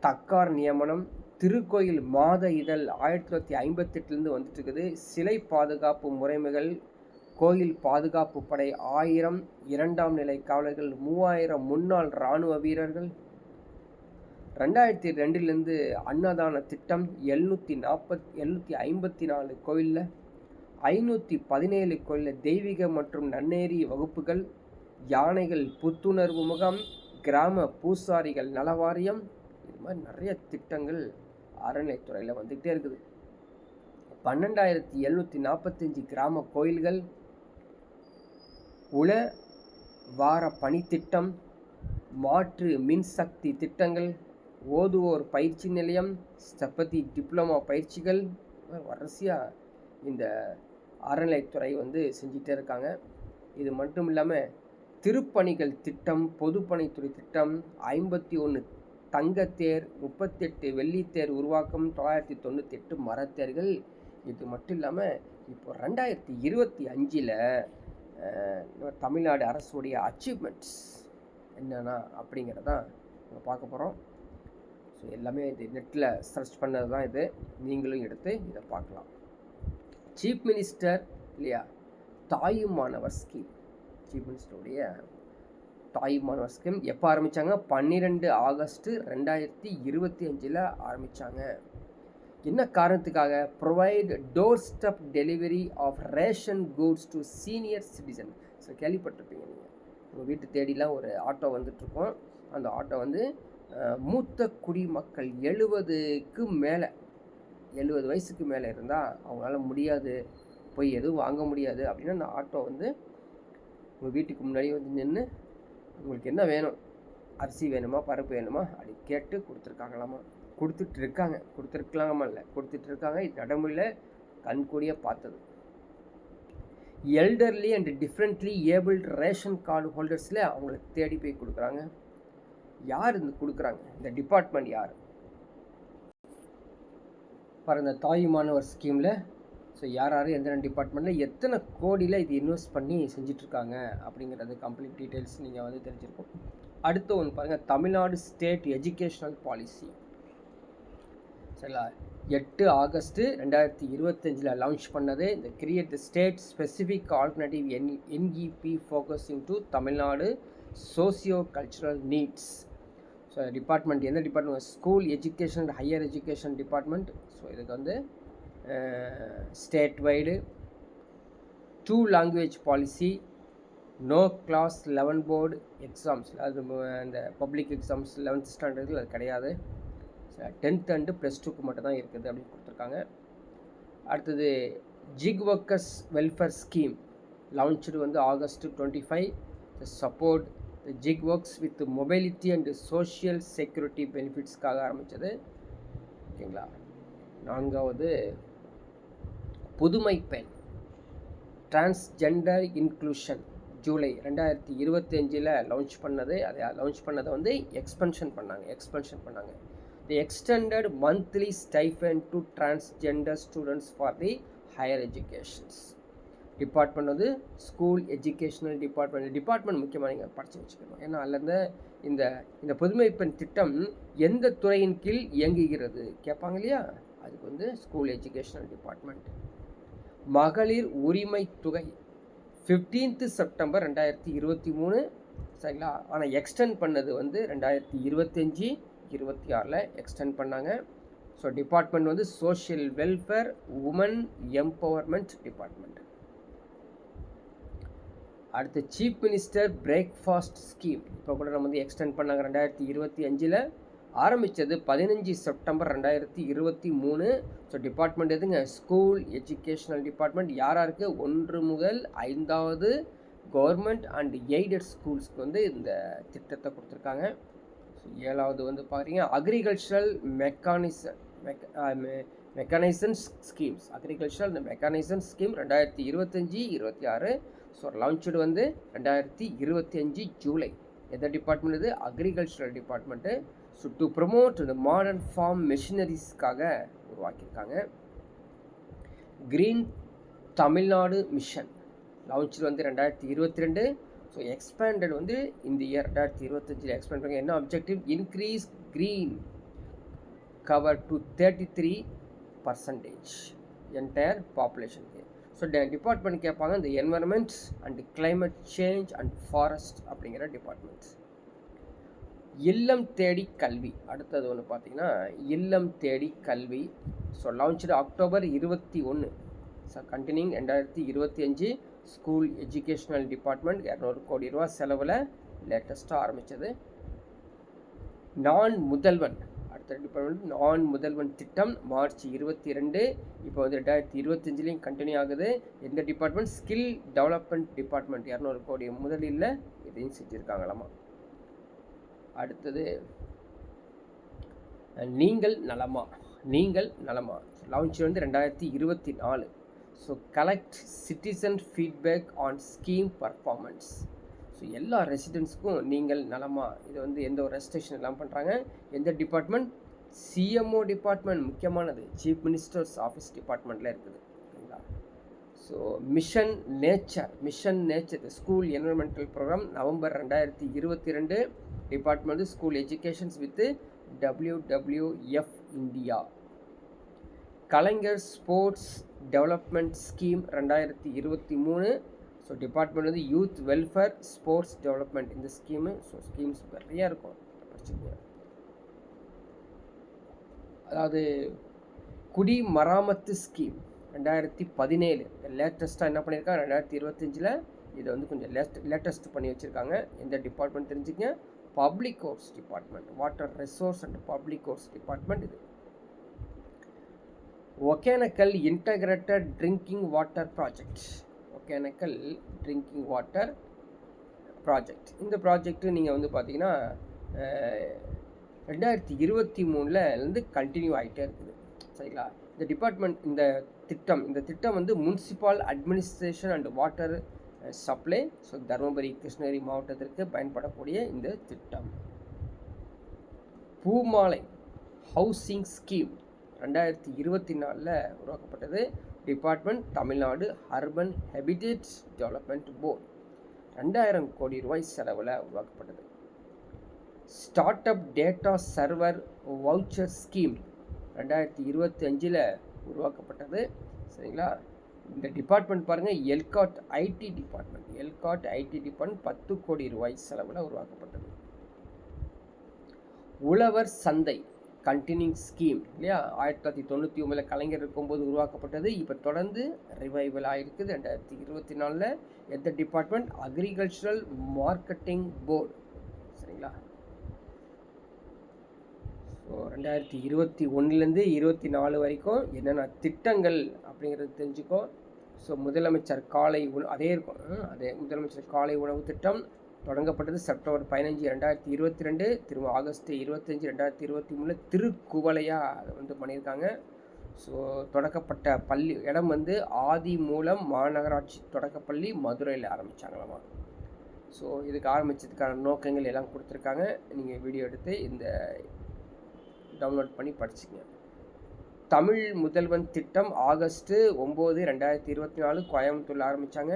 தக்கார் நியமனம், திருக்கோயில் மாத இதழ் 1958 வந்துட்டு இருக்குது. சிலை பாதுகாப்பு முறைமைகள், கோயில் பாதுகாப்பு படை 1000 2ஆம் நிலை காவலர்கள், 3000 முன்னாள் இராணுவ வீரர்கள். 2002 அன்னதான திட்டம் 754 கோயிலில், 517 கோயிலில் தெய்வீக மற்றும் நன்னேறி வகுப்புகள், யானைகள் புத்துணர்வு முகாம், கிராம பூசாரிகள் நலவாரியம். இது மாதிரி நிறைய திட்டங்கள் அறநிலைத்துறையில் வந்துகிட்டே இருக்குது. 12,745 கிராம கோயில்கள், உள வார பணித்திட்டம், மாற்று மின்சக்தி திட்டங்கள், ஓதுவோர் பயிற்சி நிலையம், ஸ்தபதி டிப்ளமா பயிற்சிகள், வரிசையாக இந்த அறநிலைத்துறை வந்து செஞ்சிட்டே இருக்காங்க. இது மட்டும் இல்லாமல் திருப்பணிகள் திட்டம், பொதுப்பணித்துறை திட்டம், 51 தங்கத்தேர், 38 வெள்ளித்தேர் உருவாக்கம், 998 மரத்தேர்கள். இது மட்டும் இல்லாமல் இப்போ 2025 தமிழ்நாடு அரசுடைய அச்சீவ்மெண்ட்ஸ் என்னென்னா அப்படிங்கிறதான் நம்ம பார்க்க போகிறோம். ஸோ எல்லாமே இது நெட்டில் சர்ச் பண்ணது தான் இது, நீங்களும் எடுத்து இதை பார்க்கலாம். சீஃப் மினிஸ்டர் இல்லையா, தாயுமானவர் ஸ்கீம். சீஃப் மினிஸ்டருடைய தாயுமானவர் ஸ்கீம் எப்போ ஆரம்பித்தாங்க, 12 ஆகஸ்ட் 2025 ஆரம்பித்தாங்க. என்ன காரணத்துக்காக? Provide door step delivery of ration goods to senior citizen. So கேள்விப்பட்டிருப்பீங்க நீங்கள், உங்கள் வீட்டு தேடிலாம் ஒரு ஆட்டோ வந்துட்டுருக்கோம். அந்த ஆட்டோ வந்து மூத்த குடிமக்கள் 70க்கு மேலே, 70 வயசுக்கு மேலே இருந்தால் அவங்களால முடியாது, போய் எதுவும் வாங்க முடியாது அப்படின்னா அந்த ஆட்டோ வந்து உங்கள் வீட்டுக்கு முன்னாடி வந்து நின்று உங்களுக்கு என்ன வேணும், அரிசி வேணுமா, பருப்பு வேணுமா அப்படி கேட்டு கொடுத்துருக்காங்களாமா. கொடுத்துருக்கலாமா இல்லை, கொடுத்துட்ருக்காங்க. இது நடைமுறையில் கண்கூடியாக பார்த்தது. Elderly and differently abled ration card ஹோல்டர்ஸில் அவங்களுக்கு தேடி போய் கொடுக்குறாங்க. யார் இந்த கொடுக்குறாங்க? இந்த டிபார்ட்மெண்ட் யார் பாரு, இந்த தாயுமானவர் ஸ்கீமில். ஸோ யார் எந்தெந்த டிபார்ட்மெண்ட்டில் எத்தனை கோடியில் இது இன்வெஸ்ட் பண்ணி செஞ்சிட்ருக்காங்க அப்படிங்கிறது கம்ப்ளீட் டீட்டெயில்ஸ் நீங்கள் வந்து தெரிஞ்சிருக்கும். அடுத்த ஒன்று பாருங்கள், தமிழ்நாடு ஸ்டேட் எஜுகேஷ்னல் பாலிசி. சரிங்களா, 8 ஆகஸ்ட் 2025 லான்ச் பண்ணது. இந்த create the state specific alternative NEP focusing to Tamil Nadu socio cultural needs. So department எந்த department? School education and higher education department. So இதுக்கு வந்து state wide 2 language policy, no class 11 board exams, அது அந்த public exams 11th ஸ்டாண்டர்டில் அது கிடையாது. 10th and +2க்கு மட்டும் தான் இருக்குது அப்படின்னு கொடுத்துருக்காங்க. அடுத்தது gig workers welfare scheme launch வந்து August 25. Support gig works with mobility and social security பெனிஃபிட்ஸ்க்காக ஆரம்பித்தது. ஓகேங்களா. 4வது புதுமை பெண் டிரான்ஸ்ஜெண்டர் இன்க்ளூஷன் ஜூலை 2025 லான்ச் பண்ணது. அதை லான்ச் பண்ணதை வந்து எக்ஸ்பென்ஷன் பண்ணாங்க. The extended monthly stipend to transgender students for the higher educations. Department வந்து ஸ்கூல் எஜுகேஷனல் டிபார்ட்மெண்ட் முக்கியமாக நீங்கள் படித்து வச்சுக்கணும். ஏன்னா அதில் இந்த புதுமை பெண் திட்டம் எந்த துறையின் கீழ் இயங்குகிறது கேட்பாங்க இல்லையா, அதுக்கு வந்து ஸ்கூல் எஜுகேஷனல் டிபார்ட்மெண்ட். மகளிர் உரிமை தொகை 15th செப்டம்பர் 2023. சரிங்களா, ஆனால் எக்ஸ்டெண்ட் பண்ணது வந்து 2025-26 எக்ஸ்டெண்ட் பண்ணாங்க. ஸோ டிபார்ட்மெண்ட் வந்து social welfare woman empowerment department. அடுத்து சீஃப் மினிஸ்டர் பிரேக்ஃபாஸ்ட் ஸ்கீம் இப்போ கூட நம்ம வந்து எக்ஸ்டெண்ட் பண்ணாங்க. 2025 ஆரம்பித்தது 15 செப்டம்பர் 2023. ஸோ டிபார்ட்மெண்ட் எதுங்க? School educational department. யாராருக்கு? 1 முதல் 5வது கவர்மெண்ட் அண்ட் எய்டட் ஸ்கூல்ஸ்க்கு வந்து இந்த திட்டத்தை கொடுத்துருக்காங்க. ஸோ 7வது வந்து பார்த்தீங்கன்னா agricultural mechanisation schemes. Agricultural mechanisation scheme 2025-26. So launch வந்து 2025 ஜூலை. எந்த டிபார்ட்மெண்ட் இது? Agricultural department. So to promote இந்த மாடர்ன் ஃபார்ம் மெஷினரிஸ்க்காக உருவாக்கியிருக்காங்க. க்ரீன் தமிழ்நாடு மிஷன் லான்ச்சு வந்து 2022. ஸோ எக்ஸ்பேண்டட் வந்து இந்த இயர் 2025 எக்ஸ்பேண்ட் பண்ணி என்ன objective? Increase green cover to 33% entire பாப்புலேஷனுக்கு. ஸோ டிபார்ட்மெண்ட் கேட்பாங்க இந்த environment and climate change and forest அப்படிங்கிற டிபார்ட்மெண்ட்ஸ். இல்லம் தேடி கல்வி அடுத்தது ஒன்று பார்த்தீங்கன்னா இல்லம் தேடி கல்வி. So launch October 21. So continuing 2025 school educational department 200 கோடி ரூபா செலவில் லேட்டஸ்ட்டாக ஆரம்பித்தது. நான் முதல்வன் அடுத்த டிபார்ட்மெண்ட் நான் முதல்வன் திட்டம் மார்ச் 22. இப்போ வந்து 2025 கண்டினியூ ஆகுது. எந்த டிபார்ட்மெண்ட்? ஸ்கில் டெவலப்மெண்ட் டிபார்ட்மெண்ட் 200 கோடி முதலில் இதையும் செஞ்சுருக்காங்களாமா. அடுத்தது நீங்கள் நலமா லான்ச் வந்து 2024. So collect citizen feedback on scheme performance. So எல்லா ரெசிடென்ட்ஸுக்கும் நீங்கள் நலமா இது வந்து எந்த ஒரு ரெஜிஸ்ட்ரேஷன் எல்லாம் பண்ணுறாங்க. எந்த டிபார்ட்மெண்ட்? CMO department. முக்கியமானது சீஃப் மினிஸ்டர்ஸ் ஆஃபீஸ் டிபார்ட்மெண்ட்டில் இருக்குது. ஓகேங்களா. So mission nature school environmental programme November 2022. Department school educations with WWF India. Kalaignar sports development scheme 2023. So department வந்து யூத் வெல்ஃபேர் ஸ்போர்ட்ஸ் டெவலப்மெண்ட் இந்த ஸ்கீமு. ஸோ ஸ்கீம்ஸ் நிறையா இருக்கும் படிச்சுக்கோங்க. அதாவது குடிமராமத்து ஸ்கீம் 2017 லேட்டஸ்ட்டாக என்ன பண்ணியிருக்காங்க 2025 இதை வந்து கொஞ்சம் லேட்டஸ்ட் பண்ணி வச்சுருக்காங்க. எந்த டிபார்ட்மெண்ட் தெரிஞ்சுக்கங்க, public works department, water resource and public works department இது. Hogenakkal integrated drinking water project, Hogenakkal drinking water project. இந்த ப்ராஜெக்ட்டு நீங்கள் வந்து பார்த்தீங்கன்னா 2023 கண்டினியூ ஆகிட்டே இருக்குது. சரிங்களா? இந்த டிபார்ட்மெண்ட் இந்த திட்டம் வந்து municipal administration and water supply, so Dharmapuri Krishnagiri மாவட்டத்திற்கு பயன்படக்கூடிய இந்த திட்டம். பூமாலை ஹவுசிங் ஸ்கீம் 2024 உருவாக்கப்பட்டது. Department Tamil Nadu urban habitat development board. 2000 கோடி ரூபாய் செலவில் உருவாக்கப்பட்டது. Start up data server voucher scheme 2025 உருவாக்கப்பட்டது. சரிங்களா? இந்த டிபார்ட்மெண்ட் பாருங்கள், எல்காட் ஐடி டிபார்ட்மெண்ட் 10 கோடி ரூபாய் செலவில் உருவாக்கப்பட்டது. உழவர் சந்தை கண்டினியூங் ஸ்கீம் இல்லையா, 1999 கலைஞர் இருக்கும்போது உருவாக்கப்பட்டது. இப்போ தொடர்ந்து ரிவைவல் ஆகிருக்குது 2024. எந்த டிபார்ட்மெண்ட்? Agricultural marketing board. சரிங்களா? ஸோ 2021 24 வரைக்கும் என்னென்ன திட்டங்கள் அப்படிங்கிறது தெரிஞ்சுக்கோ. ஸோ முதலமைச்சர் காலை உணவு அதே இருக்கும், அதே முதலமைச்சர் காலை உணவு திட்டம் தொடங்கப்பட்டது செப்டம்பர் 15, 2022. திரும்ப ஆகஸ்ட் 25, 2023 திருக்குவளையாக அதை வந்து பண்ணியிருக்காங்க. ஸோ தொடக்கப்பட்ட பள்ளி இடம் வந்து ஆதி மூலம் மாநகராட்சி தொடக்கப்பள்ளி மதுரையில் ஆரம்பித்தாங்களாமா. ஸோ இதுக்கு ஆரம்பித்ததுக்கான நோக்கங்கள் எல்லாம் கொடுத்துருக்காங்க. நீங்கள் வீடியோ எடுத்து இந்த டவுன்லோட் பண்ணி படிச்சுங்க. தமிழ் முதல்வன் திட்டம் ஆகஸ்ட் 9, 2024 கோயம்புத்தூரில் ஆரம்பித்தாங்க.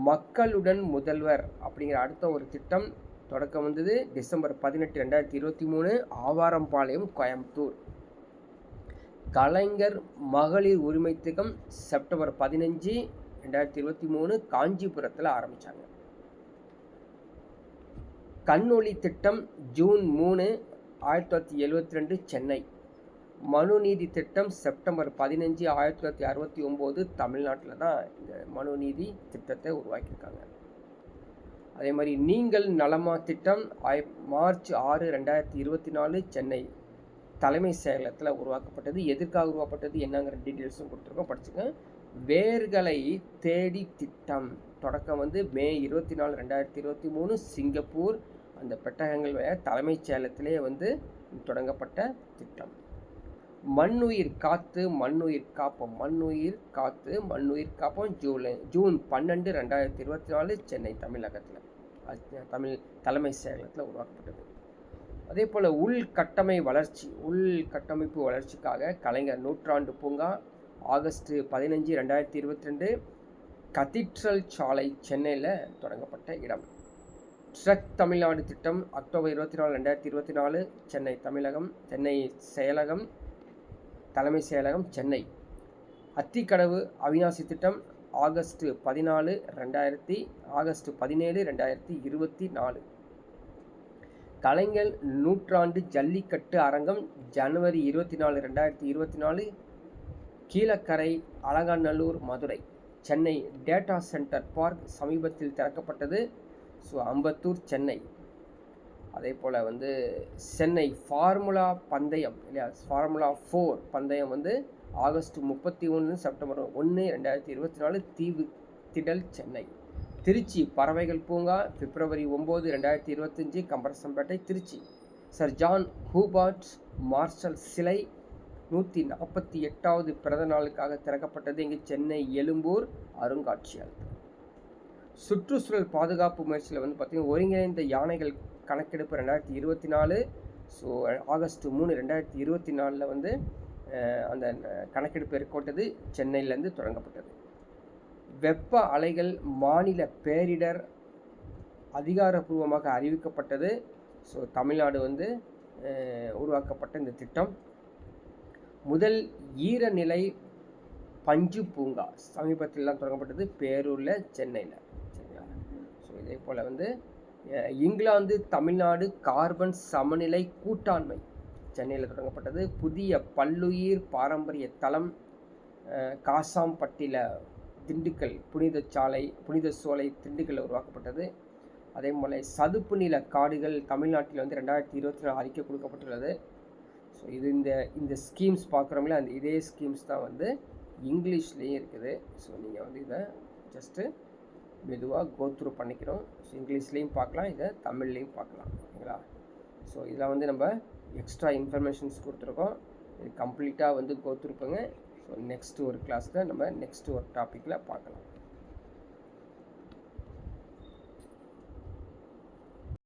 மக்களுடன் முதல்வர் அப்படிங்கிற அடுத்த ஒரு திட்டம் தொடக்கம் வந்தது டிசம்பர் 18, 2023 ஆவாரம்பாளையம் கோயம்புத்தூர். கலைஞர் மகளிர் உரிமை திட்டம் செப்டம்பர் 15, 2023 காஞ்சிபுரத்தில் ஆரம்பித்தாங்க. கண்ணொளி திட்டம் ஜூன் 3, 1972 சென்னை. மனுநீதி திட்டம் செப்டம்பர் 15, 1969 தமிழ்நாட்டில் தான் இந்த மனுநீதி திட்டத்தை உருவாக்கியிருக்காங்க. அதே மாதிரி நீங்கள் நலமா திட்டம் மார்ச் 6, 2024 சென்னை தலைமை செயலகத்தில் உருவாக்கப்பட்டது. எதற்காக உருவாக்கப்பட்டது என்னங்கிற டீட்டெயில்ஸும் கொடுத்துருக்கோம், படிச்சுங்க. வேர்களை தேடி திட்டம் தொடக்கம் வந்து மே 24, 2023 சிங்கப்பூர் அந்த பெட்டகங்கள் தலைமைச் செயலகத்திலே வந்து தொடங்கப்பட்ட திட்டம். மண்ணுயிர் காத்து மண்ணுயிர் காப்போம், மண்ணுயிர் காத்து மண்ணுயிர் காப்போம் ஜூன் 12, 2024 சென்னை தமிழகத்தில் தலைமை செயலகத்தில் உருவாக்கப்பட்டது. அதே போல் உள்கட்டமைப்பு வளர்ச்சிக்காக கலைஞர் நூற்றாண்டு பூங்கா ஆகஸ்ட் 15, 2022 கதீட்ரல் சாலை சென்னையில் தொடங்கப்பட்ட இடம். ட்ரக் தமிழ்நாடு திட்டம் அக்டோபர் 24, 2024 சென்னை சென்னை செயலகம் தலைமை செயலகம் சென்னை. அத்திக்கடவு அவிநாசி திட்டம் ஆகஸ்ட் 17, 2024 கலைஞர் நூற்றாண்டு ஜல்லிக்கட்டு அரங்கம் ஜனவரி 24, 2024 Keelakarai Alanganallur Madurai. Chennai data centre park சமீபத்தில் திறக்கப்பட்டது. ஸோ அம்பத்தூர் சென்னை. அதே போல் வந்து சென்னை ஃபார்முலா பந்தயம் இல்லையா, ஃபார்முலா 4 பந்தயம் வந்து ஆகஸ்ட் 31, செப்டம்பர் 1, 2024 தீவு திடல் சென்னை. திருச்சி பறவைகள் பூங்கா பிப்ரவரி 9, 2025 Kambarasampettai Trichy. Sir John Hubert Marshall சிலை 148வது பிறந்த நாளுக்காக திறக்கப்பட்டது. இங்கே சென்னை எழும்பூர் அருங்காட்சியகம். சுற்றுச்சூழல் பாதுகாப்பு முயற்சியில் வந்து பார்த்திங்கன்னா ஒருங்கிணைந்த யானைகள் கணக்கெடுப்பு 2024. ஸோ ஆகஸ்ட் 3, 2024 வந்து அந்த கணக்கெடுப்பு ஏற்பட்டது சென்னையிலேருந்து தொடங்கப்பட்டது. வெப்ப அலைகள் மாநில பேரிடர் அதிகாரப்பூர்வமாக அறிவிக்கப்பட்டது. ஸோ தமிழ்நாடு வந்து உருவாக்கப்பட்ட இந்த திட்டம். முதல் ஈரநிலை பஞ்சு பூங்கா சமீபத்தில் தான் தொடங்கப்பட்டது பேரூரில் சென்னையில். சரிங்களா? ஸோ இதே போல் வந்து இங்கிலாந்து தமிழ்நாடு கார்பன் சமநிலை கூட்டாண்மை சென்னையில் தொடங்கப்பட்டது. புதிய பல்லுயிர் பாரம்பரிய தலம் காசாம்பட்டியில் திண்டுக்கல் புனித சோலை திண்டுக்கல்ல உருவாக்கப்பட்டது. அதே போல் சதுப்பு நில காடுகள் தமிழ்நாட்டில் வந்து 2024 அறிக்கை கொடுக்கப்பட்டுள்ளது. ஸோ இது இந்த ஸ்கீம்ஸ் பார்க்குறோம்ல, இதே ஸ்கீம்ஸ் தான் வந்து இங்கிலீஷ்லேயும் இருக்குது. ஸோ நீங்கள் வந்து இதை ஜஸ்ட்டு மெதுவாக கோத்ரூ பண்ணிக்கிறோம். ஸோ இங்கிலீஷ்லேயும் பார்க்கலாம், இதை தமிழ்லேயும் பார்க்கலாம், ஓகேங்களா? ஸோ இதில் வந்து நம்ம எக்ஸ்ட்ரா இன்ஃபர்மேஷன்ஸ் கொடுத்துருக்கோம். இது கம்ப்ளீட்டாக வந்து கோத்ரூ பண்ணுங்க. ஸோ நெக்ஸ்ட்டு ஒரு கிளாஸில் நம்ம நெக்ஸ்ட்டு ஒரு டாப்பிக்கில் பார்க்கலாம்.